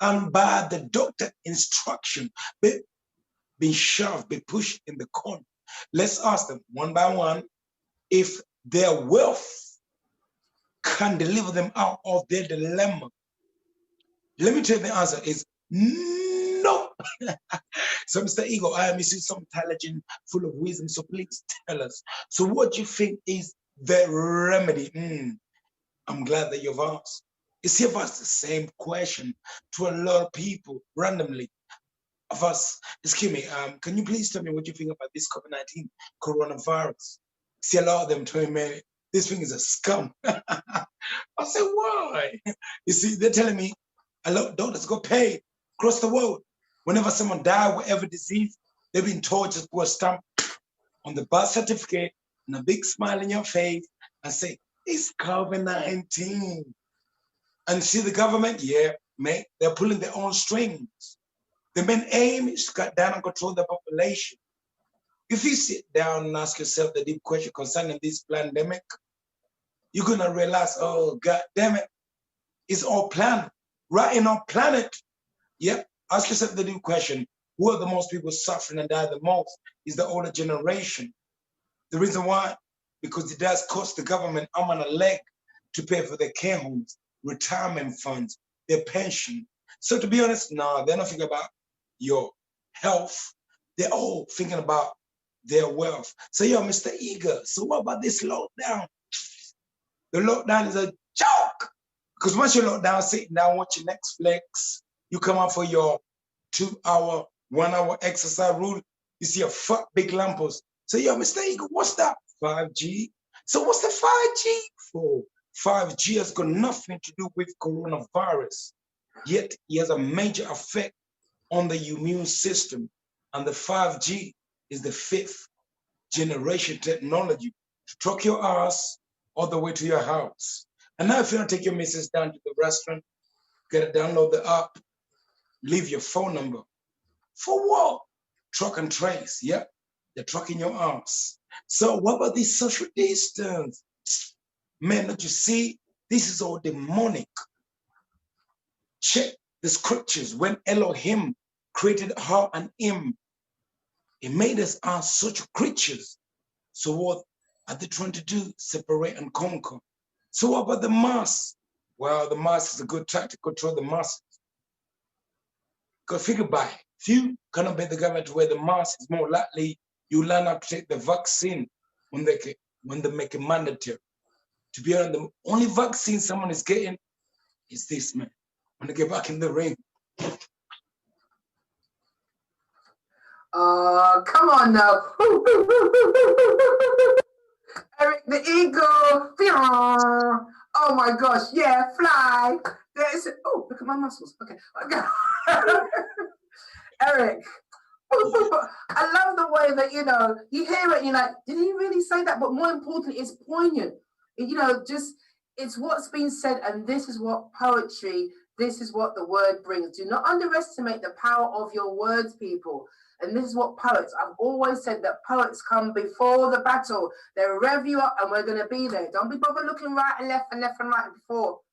Speaker 6: And by the doctor instruction, be shoved, be pushed in the corner. Let's ask them one by one if their wealth can deliver them out of their dilemma. Let me tell you the answer is no. So Mr. Ego, I am so intelligent, full of wisdom, so please tell us. So what do you think is the remedy? I'm glad that you've asked. You see, I've asked the same question to a lot of people randomly. Of us, excuse me, can you please tell me what you think about this COVID-19 coronavirus? See, a lot of them telling me this thing is a scum. I said, why? You see, they're telling me a lot of doctors got paid across the world. Whenever someone died, whatever disease, they've been told just put a stamp on the birth certificate and a big smile in your face and say, it's COVID-19. And see the government, yeah, mate, they're pulling their own strings. The main aim is to cut down and control the population. If you sit down and ask yourself the deep question concerning this pandemic, you're gonna realize, oh, God damn it, it's all planned, right in our planet. Yep, ask yourself the deep question, who are the most people suffering and die the most? Is the older generation. The reason why? Because it does cost the government arm and a leg to pay for their care homes, retirement funds, their pension. So to be honest, no, they're not thinking about your health. They're all thinking about their wealth. So yo, Mr. Eager, so what about this lockdown? The lockdown is a joke. Because once you're locked down, sitting down, watching Netflix, you come out for your 2-hour, 1-hour exercise rule, you see a fuck big lamppost. So yo, Mr. Eager, what's that? 5G? So what's the 5G for? 5G has got nothing to do with coronavirus, yet it has a major effect on the immune system. And the 5G is the 5th generation technology to truck your ass all the way to your house. And now if you don't take your missus down to the restaurant, gotta download the app, leave your phone number. For what? Truck and trace, yep. They're trucking your ass. So what about this social distance? Man, don't you see? This is all demonic. Check the scriptures. When Elohim created her and him, he made us as such creatures. So what are they trying to do? Separate and conquer. So what about the mass? Well, the mass is a good tactic to control the masses. Because figure by it. If you cannot bet the government to wear the mask, it's more likely you learn how to take the vaccine when they make it mandatory. To be honest, the only vaccine someone is getting is this, man. When they get back in the ring.
Speaker 2: Come on now. Eric the Eagle. Oh my gosh, yeah, fly. There's, oh, look at my muscles. Okay. Eric. I love the way that, you know, you hear it, you're like, did he really say that? But more importantly, it's poignant. You know, just, it's what's been said, and this is what poetry, this is what the word brings. Do not underestimate the power of your words, people. And this is what poets, I've always said that poets come before the battle. They rev you up and we're going to be there. Don't be bothered looking right and left and right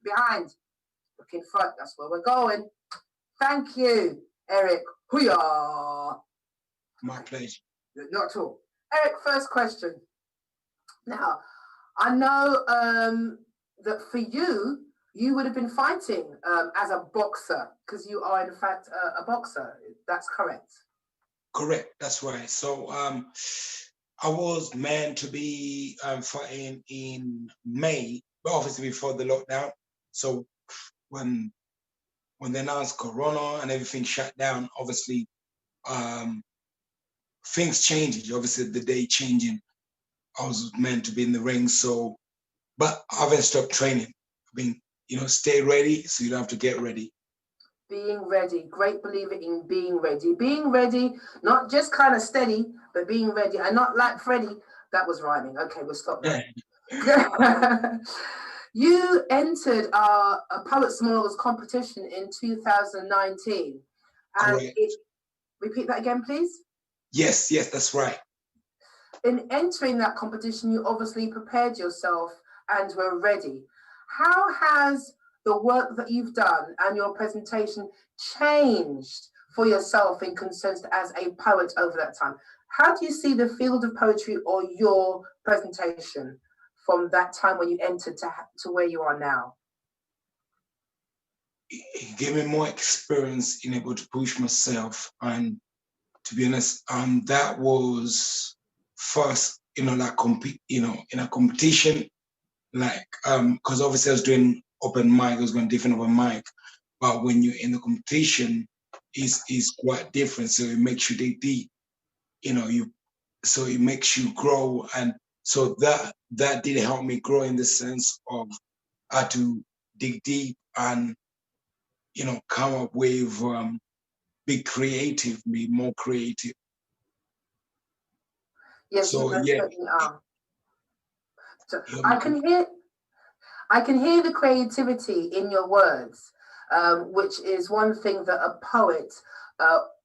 Speaker 2: behind. Look in front, that's where we're going. Thank you, Eric. Hoo-yah.
Speaker 6: My pleasure.
Speaker 2: Not at all. Eric, first question. Now, I know that for you, you would have been fighting as a boxer, because you are in fact a boxer. That's correct.
Speaker 6: Correct. That's right. So I was meant to be fighting in May, but obviously before the lockdown. So when they announced Corona and everything shut down, obviously things changed. Obviously the day changing, I was meant to be in the ring. So, but I haven't stopped training. I've been, stay ready so you don't have to get ready.
Speaker 2: Being ready, great believer in being ready. Being ready, not just kind of steady, but being ready. And not like Freddie, that was rhyming. Okay, we'll stop that. You entered a Poets Monologues competition in 2019. And repeat that again, please.
Speaker 6: Yes, that's right.
Speaker 2: In entering that competition, you obviously prepared yourself and were ready. How has the work that you've done and your presentation changed for yourself in concerns as a poet over that time? How do you see the field of poetry or your presentation from that time when you entered to where you are now?
Speaker 6: It gave me more experience in able to push myself, and to be honest, that was first, like in a competition, like because obviously I was doing open mic, I was going different open mic, but when you're in the competition, is quite different. So it makes you dig deep, so it makes you grow, and so that did help me grow in the sense of how to dig deep and come up with be creative, be more creative.
Speaker 2: Yes,
Speaker 6: so
Speaker 2: you
Speaker 6: yeah,
Speaker 2: certainly are. So I can hear the creativity in your words, which is one thing that a poet,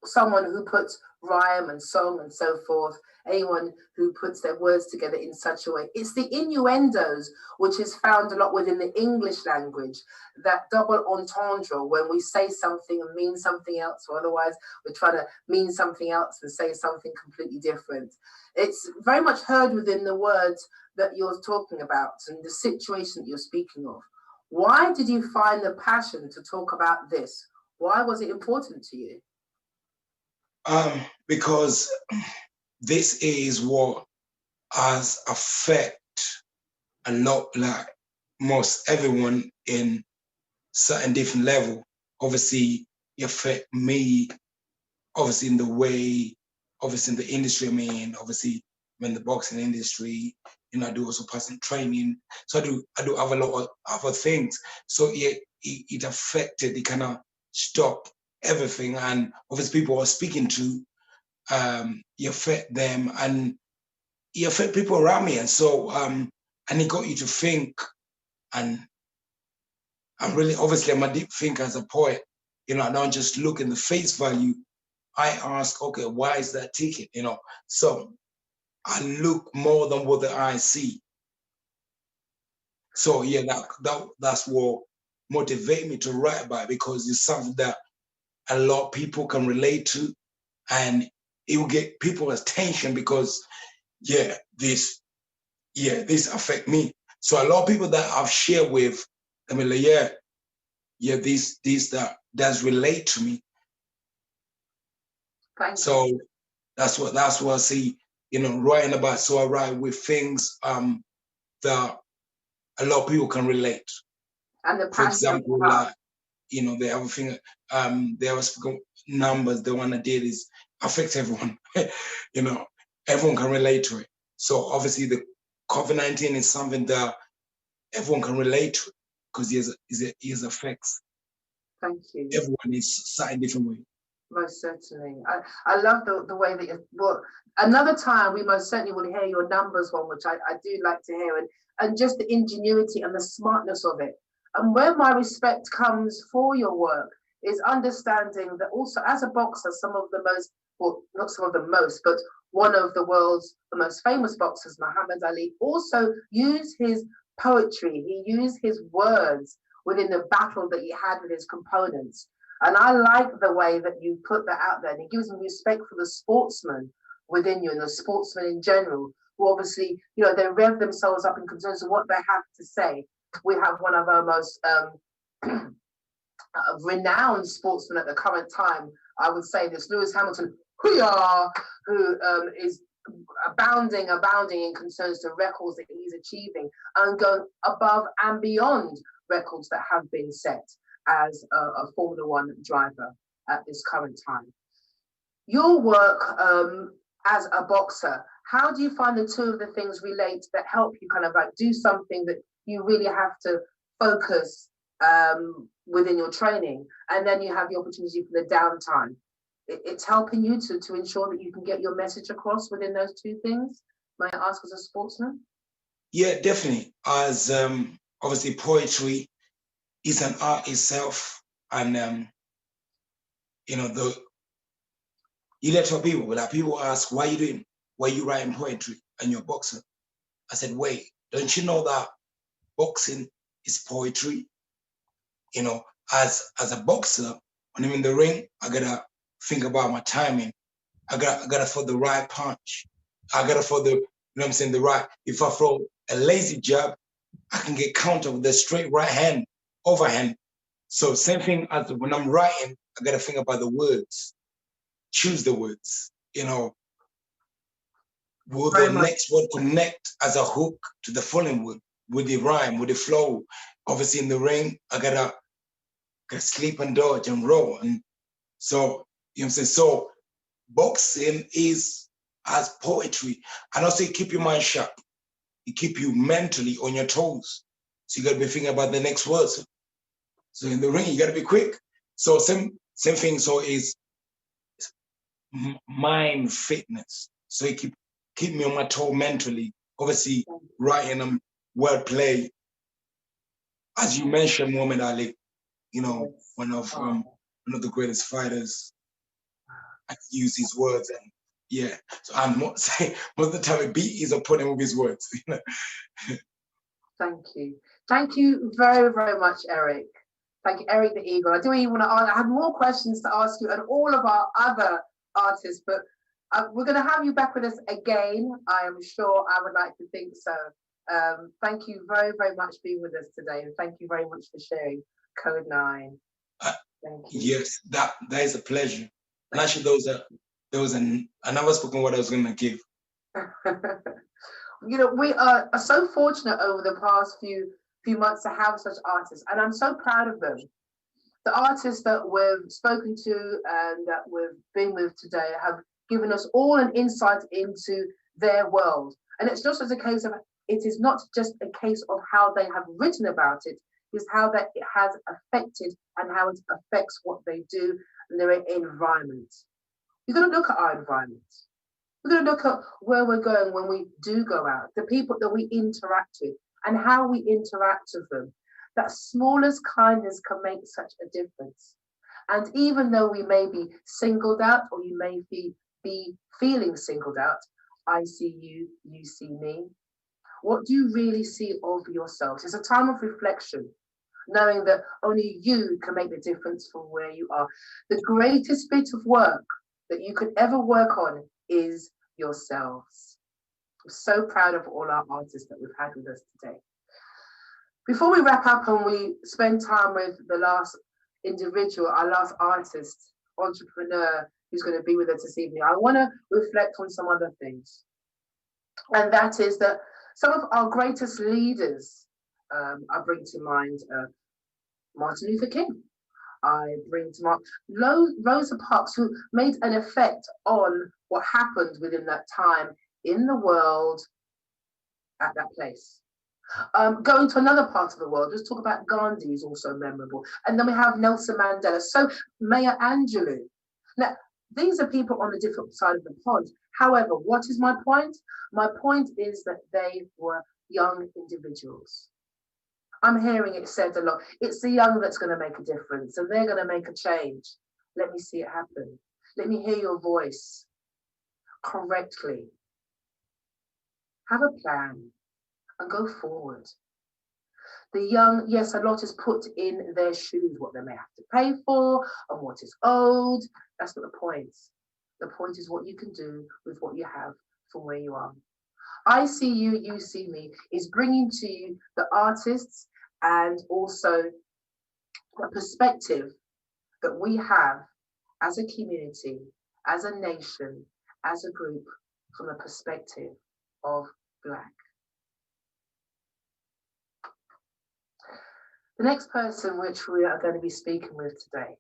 Speaker 2: someone who puts rhyme and song and so forth, anyone who puts their words together in such a way. It's the innuendos, which is found a lot within the English language, that double entendre when we say something and mean something else, or otherwise we're trying to mean something else and say something completely different. It's very much heard within the words that you're talking about and the situation that you're speaking of. Why did you find the passion to talk about this? Why was it important to you?
Speaker 6: Because this is what has affect a lot, like most everyone in certain different level. Obviously, it affect me, obviously in the way, obviously in the industry I'm in, obviously I'm in the boxing industry, I do also personal training. So I do have a lot of other things. So it affected, it kind of stopped everything. And obviously people I was speaking to, you affect them and you affect people around me. And so, and it got you to think, and I'm really, obviously I'm a deep thinker as a poet, I don't just look in the face value. I ask, okay, why is that ticket? So I look more than what the eye see. So yeah, that's what motivated me to write about it, because it's something that a lot of people can relate to, and it will get people's attention because this affect me. So a lot of people that I've shared with, I mean, like, this that does relate to me. So that's what I see, writing about. So I write with things that a lot of people can relate.
Speaker 2: And
Speaker 6: for example, like, they have a thing, they have numbers, the one I did is affect everyone. Everyone can relate to it. So obviously the COVID-19 is something that everyone can relate to, because he has effects.
Speaker 2: Thank you.
Speaker 6: Everyone is set in different way.
Speaker 2: Most certainly. I love the way that another time we most certainly will hear your numbers one, which I do like to hear, and just the ingenuity and the smartness of it. And where my respect comes for your work is understanding that also as a boxer, some of the most, well, not some of the most, but one of the world's the most famous boxers, Muhammad Ali, also used his poetry, he used his words within the battle that he had with his components. And I like the way that you put that out there, and it gives me respect for the sportsman within you and the sportsman in general, who obviously, you know, they rev themselves up in concerns of what they have to say. We have one of our most renowned sportsmen at the current time, I would say this, Lewis Hamilton, who is abounding in concerns to records that he's achieving and going above and beyond records that have been set as a Formula One driver at this current time. Your work as a boxer, how do you find the two of the things relate that help you kind of like do something that you really have to focus within your training, and then you have the opportunity for the downtime? It's helping you to ensure that you can get your message across within those two things. May I ask, as a sportsman?
Speaker 6: Yeah, definitely. As obviously poetry is an art itself, and you know, you let people, but people ask, why you writing poetry and you're a boxer? I said, wait, don't you know that boxing is poetry? You know, as a boxer, when I'm in the ring, I gotta think about my timing. I gotta throw the right punch. I gotta throw the, you know what I'm saying, the right. If I throw a lazy jab, I can get countered with a straight right hand, overhand. So same thing as when I'm writing, I gotta think about the words, choose the words. You know, will the next word connect as a hook to the following word? With the rhyme, with the flow? Obviously in the ring, I gotta sleep and dodge and roll. And so, you know what I'm saying? So boxing is as poetry, and also it keep your mind sharp. It keep you mentally on your toes. So you gotta be thinking about the next words. So in the ring, you gotta be quick. So same thing. So is mind fitness. So it keep me on my toe mentally. Obviously, writing wordplay. As you mentioned, Muhammad Ali, you know, one of the greatest fighters. I use his words, and yeah. So I'm not saying most of the time it beat his opponent with his words. You know?
Speaker 2: Thank you very, very much, Eric. Thank you, Eric the Eagle. I do even want to ask, I have more questions to ask you and all of our other artists, but we're going to have you back with us again. I am sure. I would like to think so. Thank you very, very much for being with us today, and thank you very much for sharing Code 9. Thank you.
Speaker 6: Yes, that is a pleasure. And actually, there was another spoken word I was going to give.
Speaker 2: You know, we are so fortunate over the past few months to have such artists, and I'm so proud of them. The artists that we've spoken to and that we've been with today have given us all an insight into their world. And it's just as a case of, it is not just a case of how they have written about it, it's how that it has affected and how it affects what they do in their environment. You've got to look at our environment. We're going to look at where we're going when we do go out, the people that we interact with and how we interact with them. That smallest kindness can make such a difference. And even though we may be singled out, or you may be feeling singled out, ICU UC ME, what do you really see of yourselves? It's a time of reflection, knowing that only you can make the difference from where you are. The greatest bit of work that you could ever work on is yourselves. I'm so proud of all our artists that we've had with us today. Before we wrap up and we spend time with the last individual, our last artist, entrepreneur who's going to be with us this evening, I want to reflect on some other things. And that is that some of our greatest leaders, I bring to mind Martin Luther King. I bring to mind Rosa Parks, who made an effect on what happened within that time in the world at that place. Going to another part of the world, let's talk about Gandhi, is also memorable. And then we have Nelson Mandela. So Maya Angelou. Now, these are people on a different side of the pond. However, what is my point? My point is that they were young individuals. I'm hearing it said a lot. It's the young that's going to make a difference, and they're going to make a change. Let me see it happen. Let me hear your voice correctly. Have a plan and go forward. The young, yes, a lot is put in their shoes, what they may have to pay for and what is owed. That's not the point. The point is what you can do with what you have from where you are. ICU UC ME is bringing to you the artists and also the perspective that we have as a community, as a nation, as a group, from the perspective of Black. The next person which we are going to be speaking with today,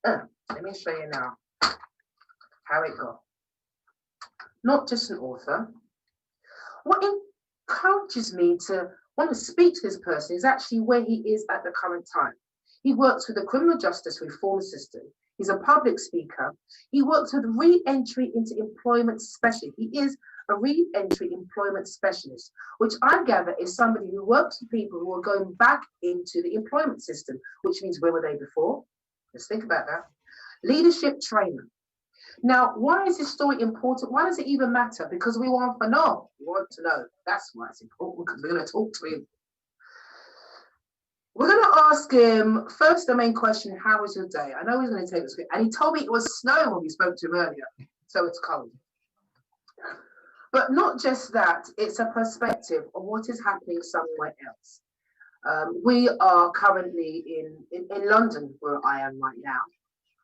Speaker 2: let me show you now how it got. Not just an author. What encourages me to want to speak to this person is actually where he is at the current time. He works with the criminal justice reform system. He's a public speaker. He works with re-entry into employment specialist. He is a re-entry employment specialist, which I gather is somebody who works with people who are going back into the employment system, which means where were they before? Let's think about that. Leadership trainer. Now, why is this story important? Why does it even matter? Because we want to know. We want to know. That's why it's important, because we're going to talk to him. We're going to ask him first the main question, how was your day? I know he's going to take this, and he told me it was snowing when we spoke to him earlier, so it's cold. But not just that, it's a perspective of what is happening somewhere else. We are currently in London, where I am right now.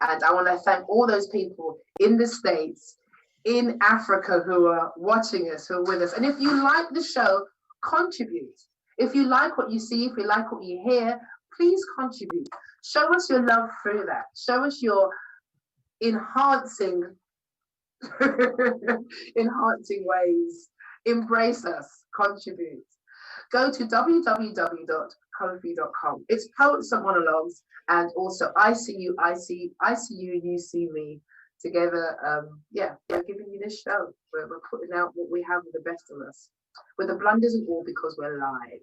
Speaker 2: And I want to thank all those people in the States, in Africa, who are watching us, who are with us. And if you like the show, contribute. If you like what you see, if you like what you hear, please contribute. Show us your love through that. Show us your enhancing ways. Embrace us, contribute. Go to www.ko-fi.com. It's Poets and Monologues, and also ICU UC ME together. We're giving you this show. We're putting out what we have with the best of us, with the blunders and all, because we're live.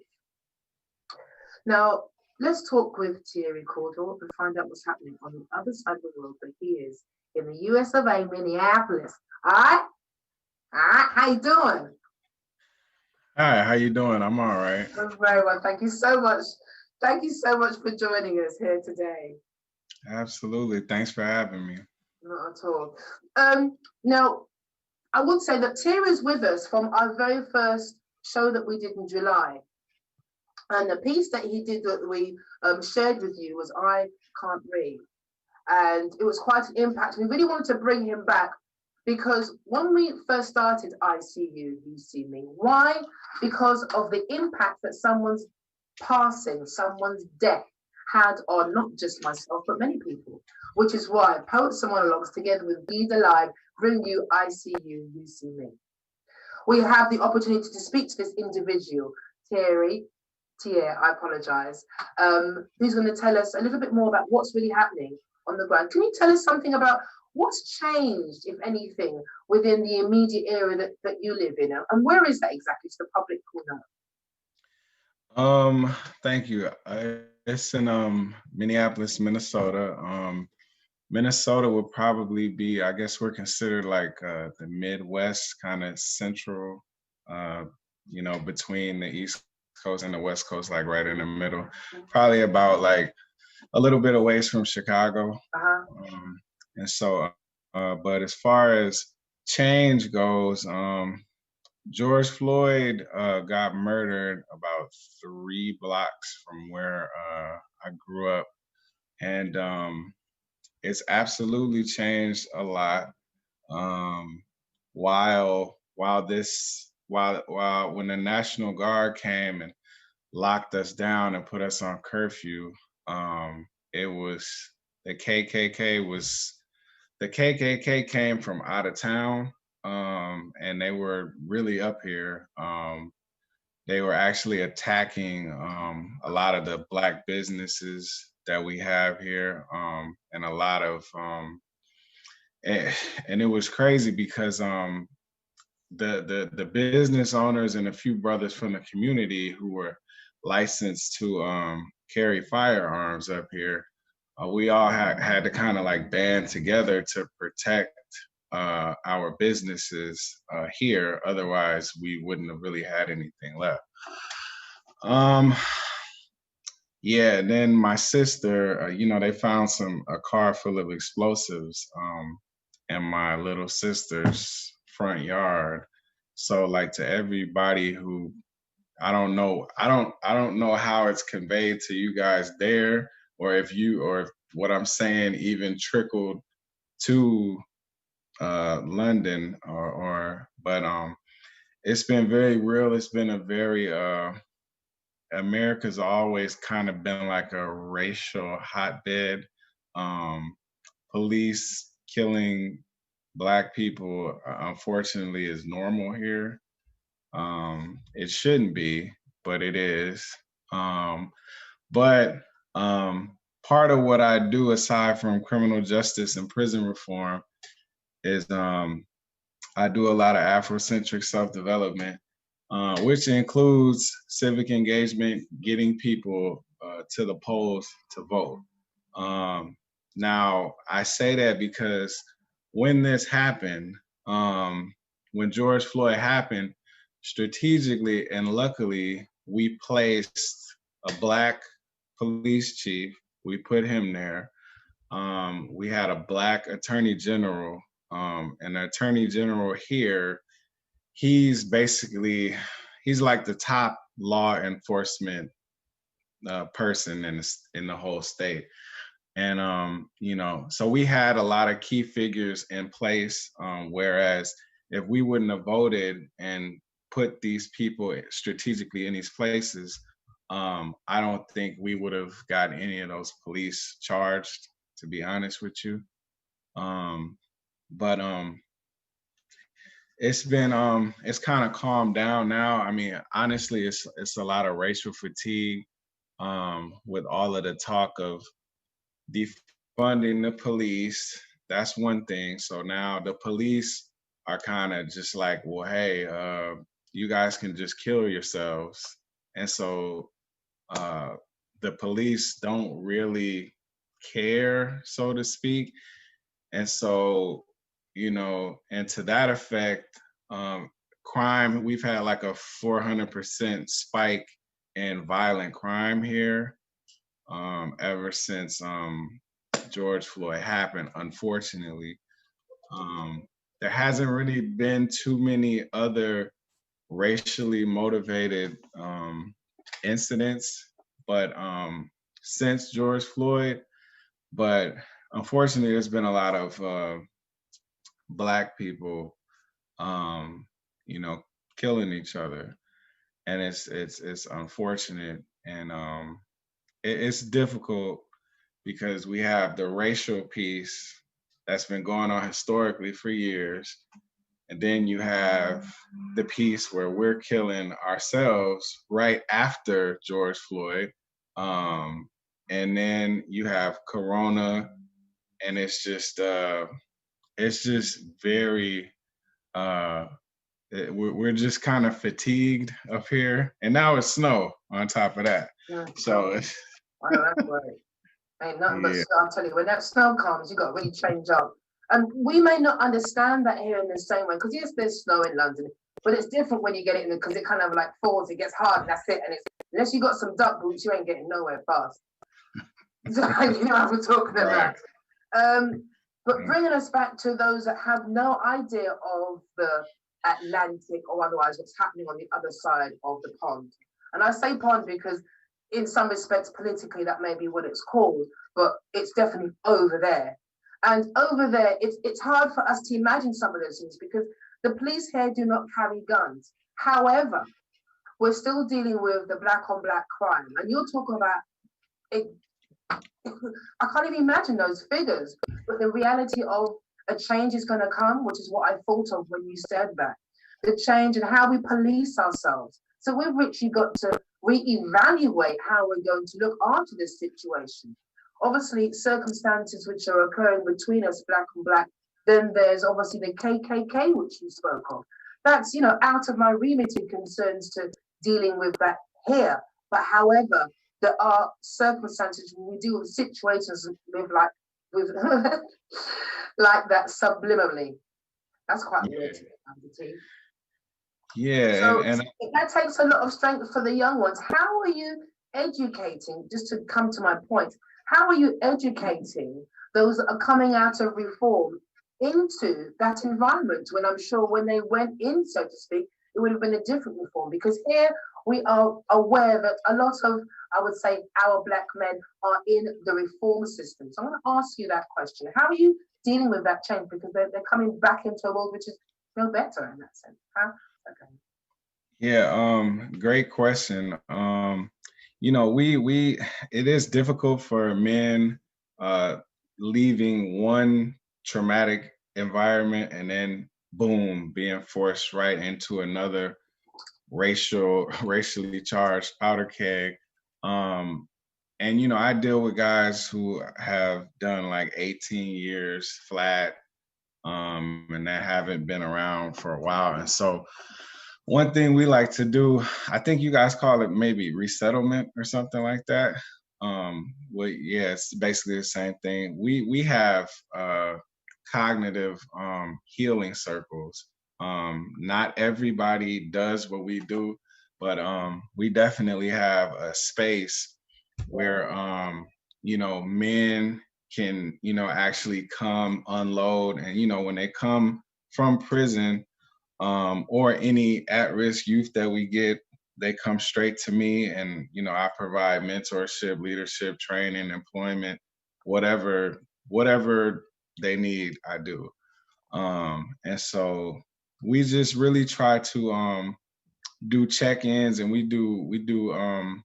Speaker 2: Now, let's talk with Thierry Cordell and find out what's happening on the other side of the world, but he is in the US of A, Minneapolis. All right, how you doing?
Speaker 7: Hi, how you doing? I'm all right.
Speaker 2: I'm very well. Thank you so much. Thank you so much for joining us here today.
Speaker 7: Absolutely. Thanks for having me.
Speaker 2: Not at all. Now, I would say that Thierry is with us from our very first show that we did in July. And the piece that he did that we shared with you was I Can't Read. And it was quite an impact. We really wanted to bring him back, because when we first started ICU UC ME, why? Because of the impact that someone's passing, someone's death had on not just myself, but many people, which is why Poets and Monologues, together with Gida Live, bring you ICU UC ME. We have the opportunity to speak to this individual, Thierry, I apologize, who's going to tell us a little bit more about what's really happening on the ground. Can you tell us something about what's changed, if anything, within the immediate area that you live in? And where is that exactly, so the public will know?
Speaker 7: Thank you. It's in Minneapolis, Minnesota. Minnesota would probably be, I guess we're considered like the Midwest, kind of central, between the East Coast and the West Coast, like right in the middle. Probably about like a little bit away from Chicago. And so, but as far as change goes, George Floyd got murdered about 3 blocks from where I grew up. And it's absolutely changed a lot. While when the National Guard came and locked us down and put us on curfew, it was the KKK came from out of town, and they were really up here. They were actually attacking a lot of the Black businesses that we have here, and a lot of, and it was crazy because the business owners and a few brothers from the community who were licensed to carry firearms up here, we all had to kind of like band together to protect our businesses here. Otherwise, we wouldn't have really had anything left. Yeah, and then my sister, they found a car full of explosives in my little sister's front yard. So like to everybody who, I don't know how it's conveyed to you guys there, or if what I'm saying even trickled to London but it's been very real. It's been a very America's always kind of been like a racial hotbed. Police killing Black people, unfortunately, is normal here. It shouldn't be, but it is. But part of what I do, aside from criminal justice and prison reform, is I do a lot of Afrocentric self-development, which includes civic engagement, getting people to the polls to vote. Now, I say that because when this happened, when George Floyd happened, strategically and luckily, we placed a Black police chief. We put him there. We had a Black attorney general. And the attorney general here, he's like the top law enforcement person in the whole state. And, so we had a lot of key figures in place, whereas if we wouldn't have voted and put these people strategically in these places, I don't think we would have gotten any of those police charged, to be honest with you. But it's been it's kind of calmed down now. I mean, honestly, it's a lot of racial fatigue with all of the talk of defunding the police. That's one thing. So now the police are kind of just like, well, hey, you guys can just kill yourselves. And so the police don't really care, so to speak. And so, and to that effect, crime, we've had like a 400% spike in violent crime here ever since George Floyd happened, unfortunately. There hasn't really been too many other racially motivated incidents, but since George Floyd, but unfortunately, there's been a lot of Black people, killing each other, and it's unfortunate, and it's difficult because we have the racial piece that's been going on historically for years, and then you have the piece where we're killing ourselves right after George Floyd, and then you have Corona, and it's just very we're just kind of fatigued up here, and now it's snow on top of that.
Speaker 2: Yeah.
Speaker 7: So it's
Speaker 2: that's right. Ain't nothing but snow. I'll tell you, when that snow comes, you got to really change up. And we may not understand that here in the same way, because yes, there's snow in London, but it's different when you get it in, because it kind of like falls, it gets hard, and that's it. And it's, unless you got some duck boots, you ain't getting nowhere fast. So, you know what we're talking about. But bringing us back to those that have no idea of the Atlantic or otherwise what's happening on the other side of the pond. And I say pond because in some respects politically that may be what it's called, but it's definitely over there. And over there, it's hard for us to imagine some of those things because the police here do not carry guns. However, we're still dealing with the black on black crime. And you're talking about it. I can't even imagine those figures, but the reality of a change is going to come, which is what I thought of when you said that. The change in how we police ourselves. So we've literally got to reevaluate how we're going to look after this situation. Obviously, circumstances which are occurring between us, black and black, then there's obviously the KKK, which you spoke of. That's, out of my remit in concerns to dealing with that here. But however, there are circumstances when we deal with situations with like that subliminally. That's quite weird.
Speaker 7: Yeah,
Speaker 2: so
Speaker 7: and
Speaker 2: that takes a lot of strength for the young ones. How are you educating, just to come to my point, how are you educating those that are coming out of reform into that environment, when I'm sure when they went in, so to speak, it would have been a different reform, because here we are aware that a lot of, I would say, our Black men are in the reform system. So I'm going to ask you that question. How are you dealing with that change? Because they're coming back into a world which is no better in that sense. Huh? Okay.
Speaker 7: Yeah, great question. You know, it is difficult for men leaving one traumatic environment and then boom, being forced right into another racially charged powder keg. And you know, I deal with guys who have done like 18 years flat, and that haven't been around for a while. And so one thing we like to do, I think you guys call it maybe resettlement or something like that. Well, yeah, it's basically the same thing. We have cognitive healing circles. Not everybody does what we do, but we definitely have a space where you know, men can, you know, actually come unload, and you know, when they come from prison, or any at-risk youth that we get, they come straight to me, and you know, I provide mentorship, leadership, training, employment, whatever they need, I do. And so we just really try to do check-ins, and we do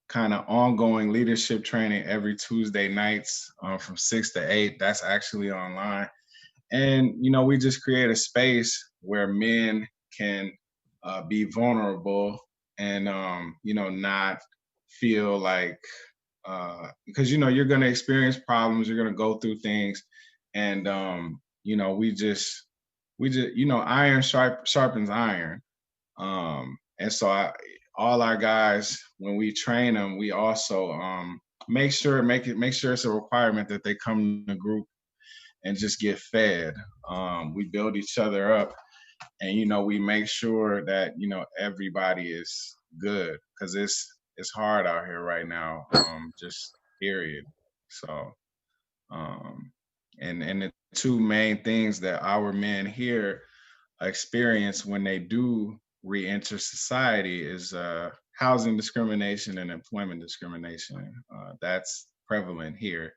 Speaker 7: kind of ongoing leadership training every Tuesday nights from 6 to 8. That's actually online. And, you know, we just create a space where men can be vulnerable and, you know, not feel like, because, you know, you're going to experience problems, you're going to go through things. And, you know, we just, you know, iron sharpens iron. And so all our guys, when we train them, we also make sure it's a requirement that they come to the group and just get fed. We build each other up, and you know, we make sure that, you know, everybody is good, because it's hard out here right now, just period. So and the two main things that our men here experience when they do re-enter society is housing discrimination and employment discrimination. That's prevalent here.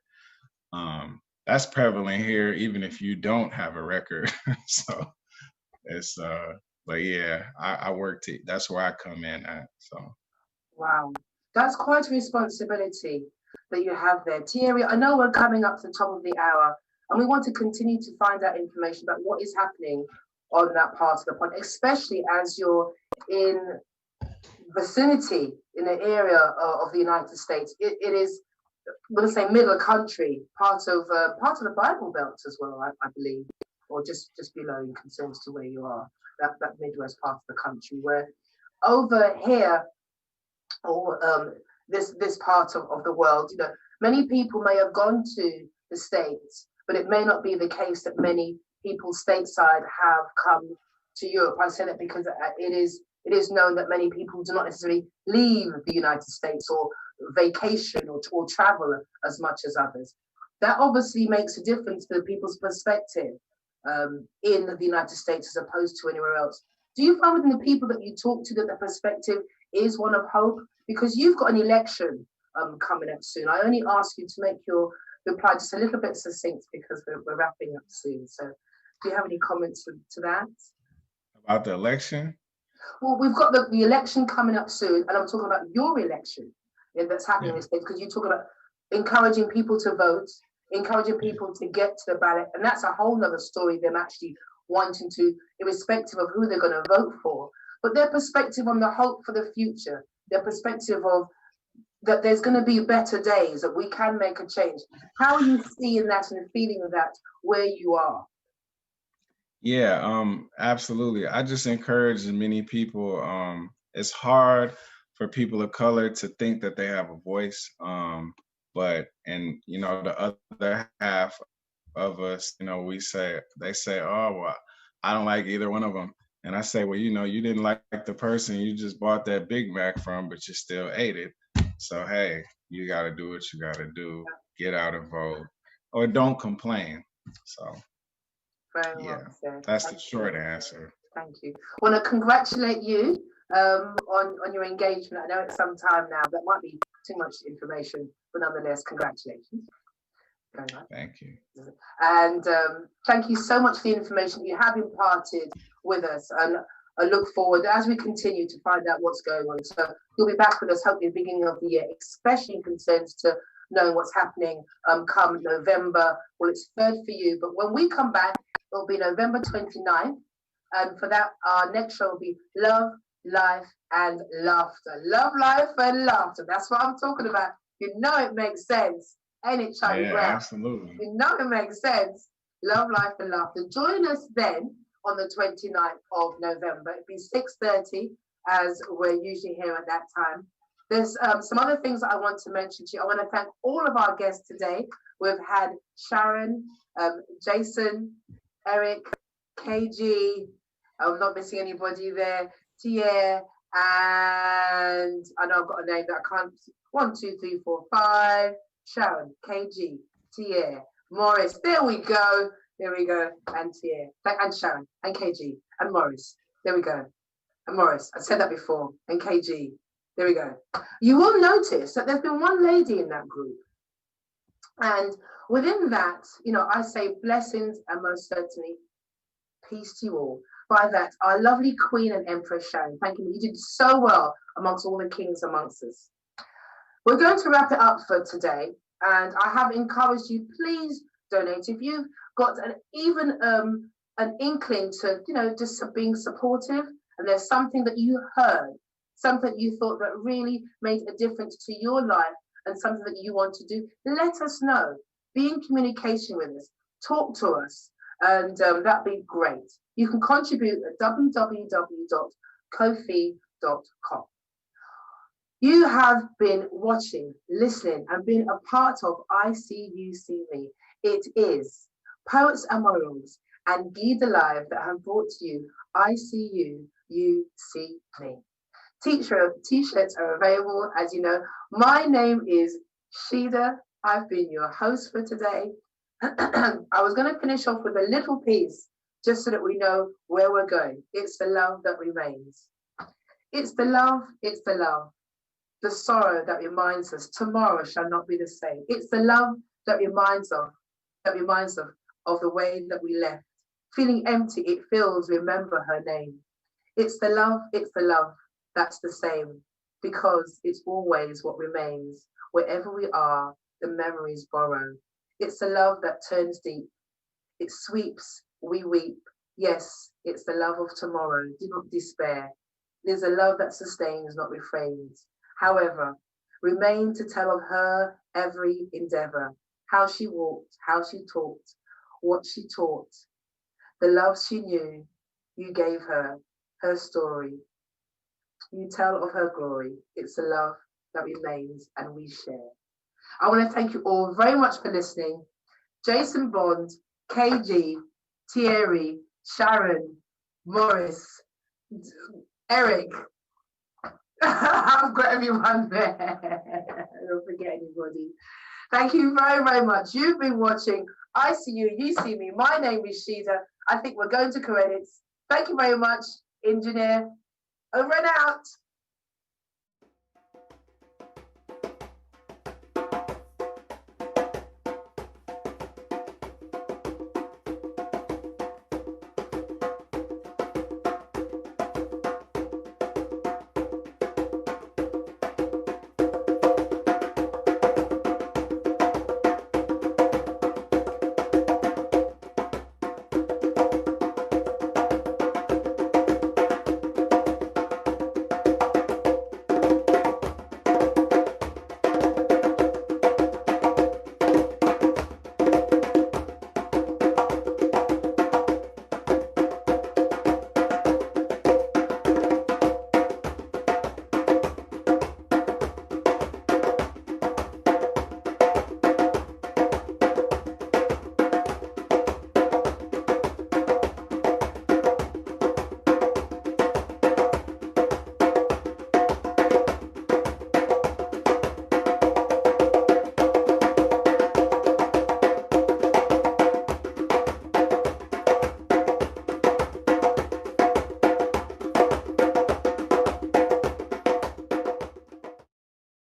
Speaker 7: That's prevalent here even if you don't have a record. So it's but yeah, I work to, that's where I come in at. So
Speaker 2: wow, that's quite a responsibility that you have there, Thierry. I know we're coming up to the top of the hour, and we want to continue to find out information about what is happening on that part of the pond, especially as you're in vicinity in the area of the United States. It is, I'm going to say, middle country, part of the Bible Belt as well, I believe, or just below in concern to where you are, that Midwest part of the country, where over here, or this part of the world, you know, many people may have gone to the States, but it may not be the case that many people stateside have come to Europe. I say that because it is known that many people do not necessarily leave the United States or vacation or travel as much as others. That obviously makes a difference to people's perspective in the United States as opposed to anywhere else. Do you find within the people that you talk to that the perspective is one of hope? Because you've got an election coming up soon. I only ask you to make your reply just a little bit succinct because we're wrapping up soon. So do you have any comments to that?
Speaker 7: About the election?
Speaker 2: Well, we've got the election coming up soon, and I'm talking about your election that's happening in the States, because you talk about encouraging people to vote, encouraging people to get to the ballot, and that's a whole other story, them actually wanting to, irrespective of who they're going to vote for, but their perspective on the hope for the future, their perspective of that there's going to be better days, that we can make a change. How are you seeing that and feeling that where you are?
Speaker 7: Yeah, absolutely. I just encourage many people. It's hard for people of color to think that they have a voice. But you know, the other half of us, you know, they say, oh, well, I don't like either one of them. And I say, well, you know, you didn't like the person you just bought that Big Mac from, but you still ate it. So, hey, you got to do what you got to do. Get out and vote, or don't complain. So.
Speaker 2: Very
Speaker 7: Yeah,
Speaker 2: well said.
Speaker 7: that's the short answer.
Speaker 2: Thank you. I want to congratulate you on your engagement. I know it's some time now, that might be too much information, but nonetheless, congratulations. Very much.
Speaker 7: Thank you.
Speaker 2: And thank you so much for the information you have imparted with us. And I look forward as we continue to find out what's going on. So you'll be back with us hopefully at the beginning of the year, especially in concerns to knowing what's happening come November. Well, it's 3rd for you, but when we come back, it'll be November 29th. And for that, our next show will be Love, Life and Laughter. Love, Life and Laughter. That's what I'm talking about. You know it makes sense. Ain't it, Charlie Brown?
Speaker 7: Absolutely.
Speaker 2: You know it makes sense. Love, Life and Laughter. Join us then on the 29th of November. It'll be 6:30 as we're usually here at that time. There's some other things that I want to mention to you. I want to thank all of our guests today. We've had Sharon, Jason, Eric, KG. I'm not missing anybody there. Tia, and I know I've got a name that I can't. 1, 2, 3, 4, 5. Sharon, KG, Tia, Morris. There we go. There we go. And Tia, and Sharon, and KG, and Morris. There we go. And Morris. I said that before. And KG. There we go. You will notice that there's been one lady in that group. And within that, you know, I say blessings and most certainly peace to you all. By that, our lovely Queen and Empress Sharon. Thank you. You did so well amongst all the kings amongst us. We're going to wrap it up for today. And I have encouraged you, please donate. If you've got even an inkling to, you know, just being supportive, and there's something that you heard, something you thought that really made a difference to your life and something that you want to do, let us know. Be in communication with us. Talk to us. And that'd be great. You can contribute at www.kofi.com. You have been watching, listening, and been a part of ICU UC ME. It is Poets and Monologues and Gida Live that have brought to you ICU UC ME. T-shirts are available, as you know. My name is Gida. I've been your host for today. I was going to finish off with a little piece just so that we know where we're going. It's the love that remains. It's the love, it's the love. The sorrow that reminds us tomorrow shall not be the same. It's the love that reminds of the way that we left. Feeling empty, it feels, remember her name. It's the love that's the same, because it's always what remains. Wherever we are, the memories borrow. It's the love that turns deep. It sweeps, we weep. Yes, it's the love of tomorrow. Do not despair. There's a love that sustains, not refrains. However, remain to tell of her every endeavor, how she walked, how she talked, what she taught, the love she knew, you gave her story. You tell of her glory. It's a love that remains and we share. I want to thank you all very much for listening. Jason Bond, KG, Thierry, Sharon, Morris, Eric. I've got everyone there. I don't forget anybody. Thank you very, very much. You've been watching ICU UC ME. My name is Gida. I think we're going to credits. Thank you very much, engineer. Over and out.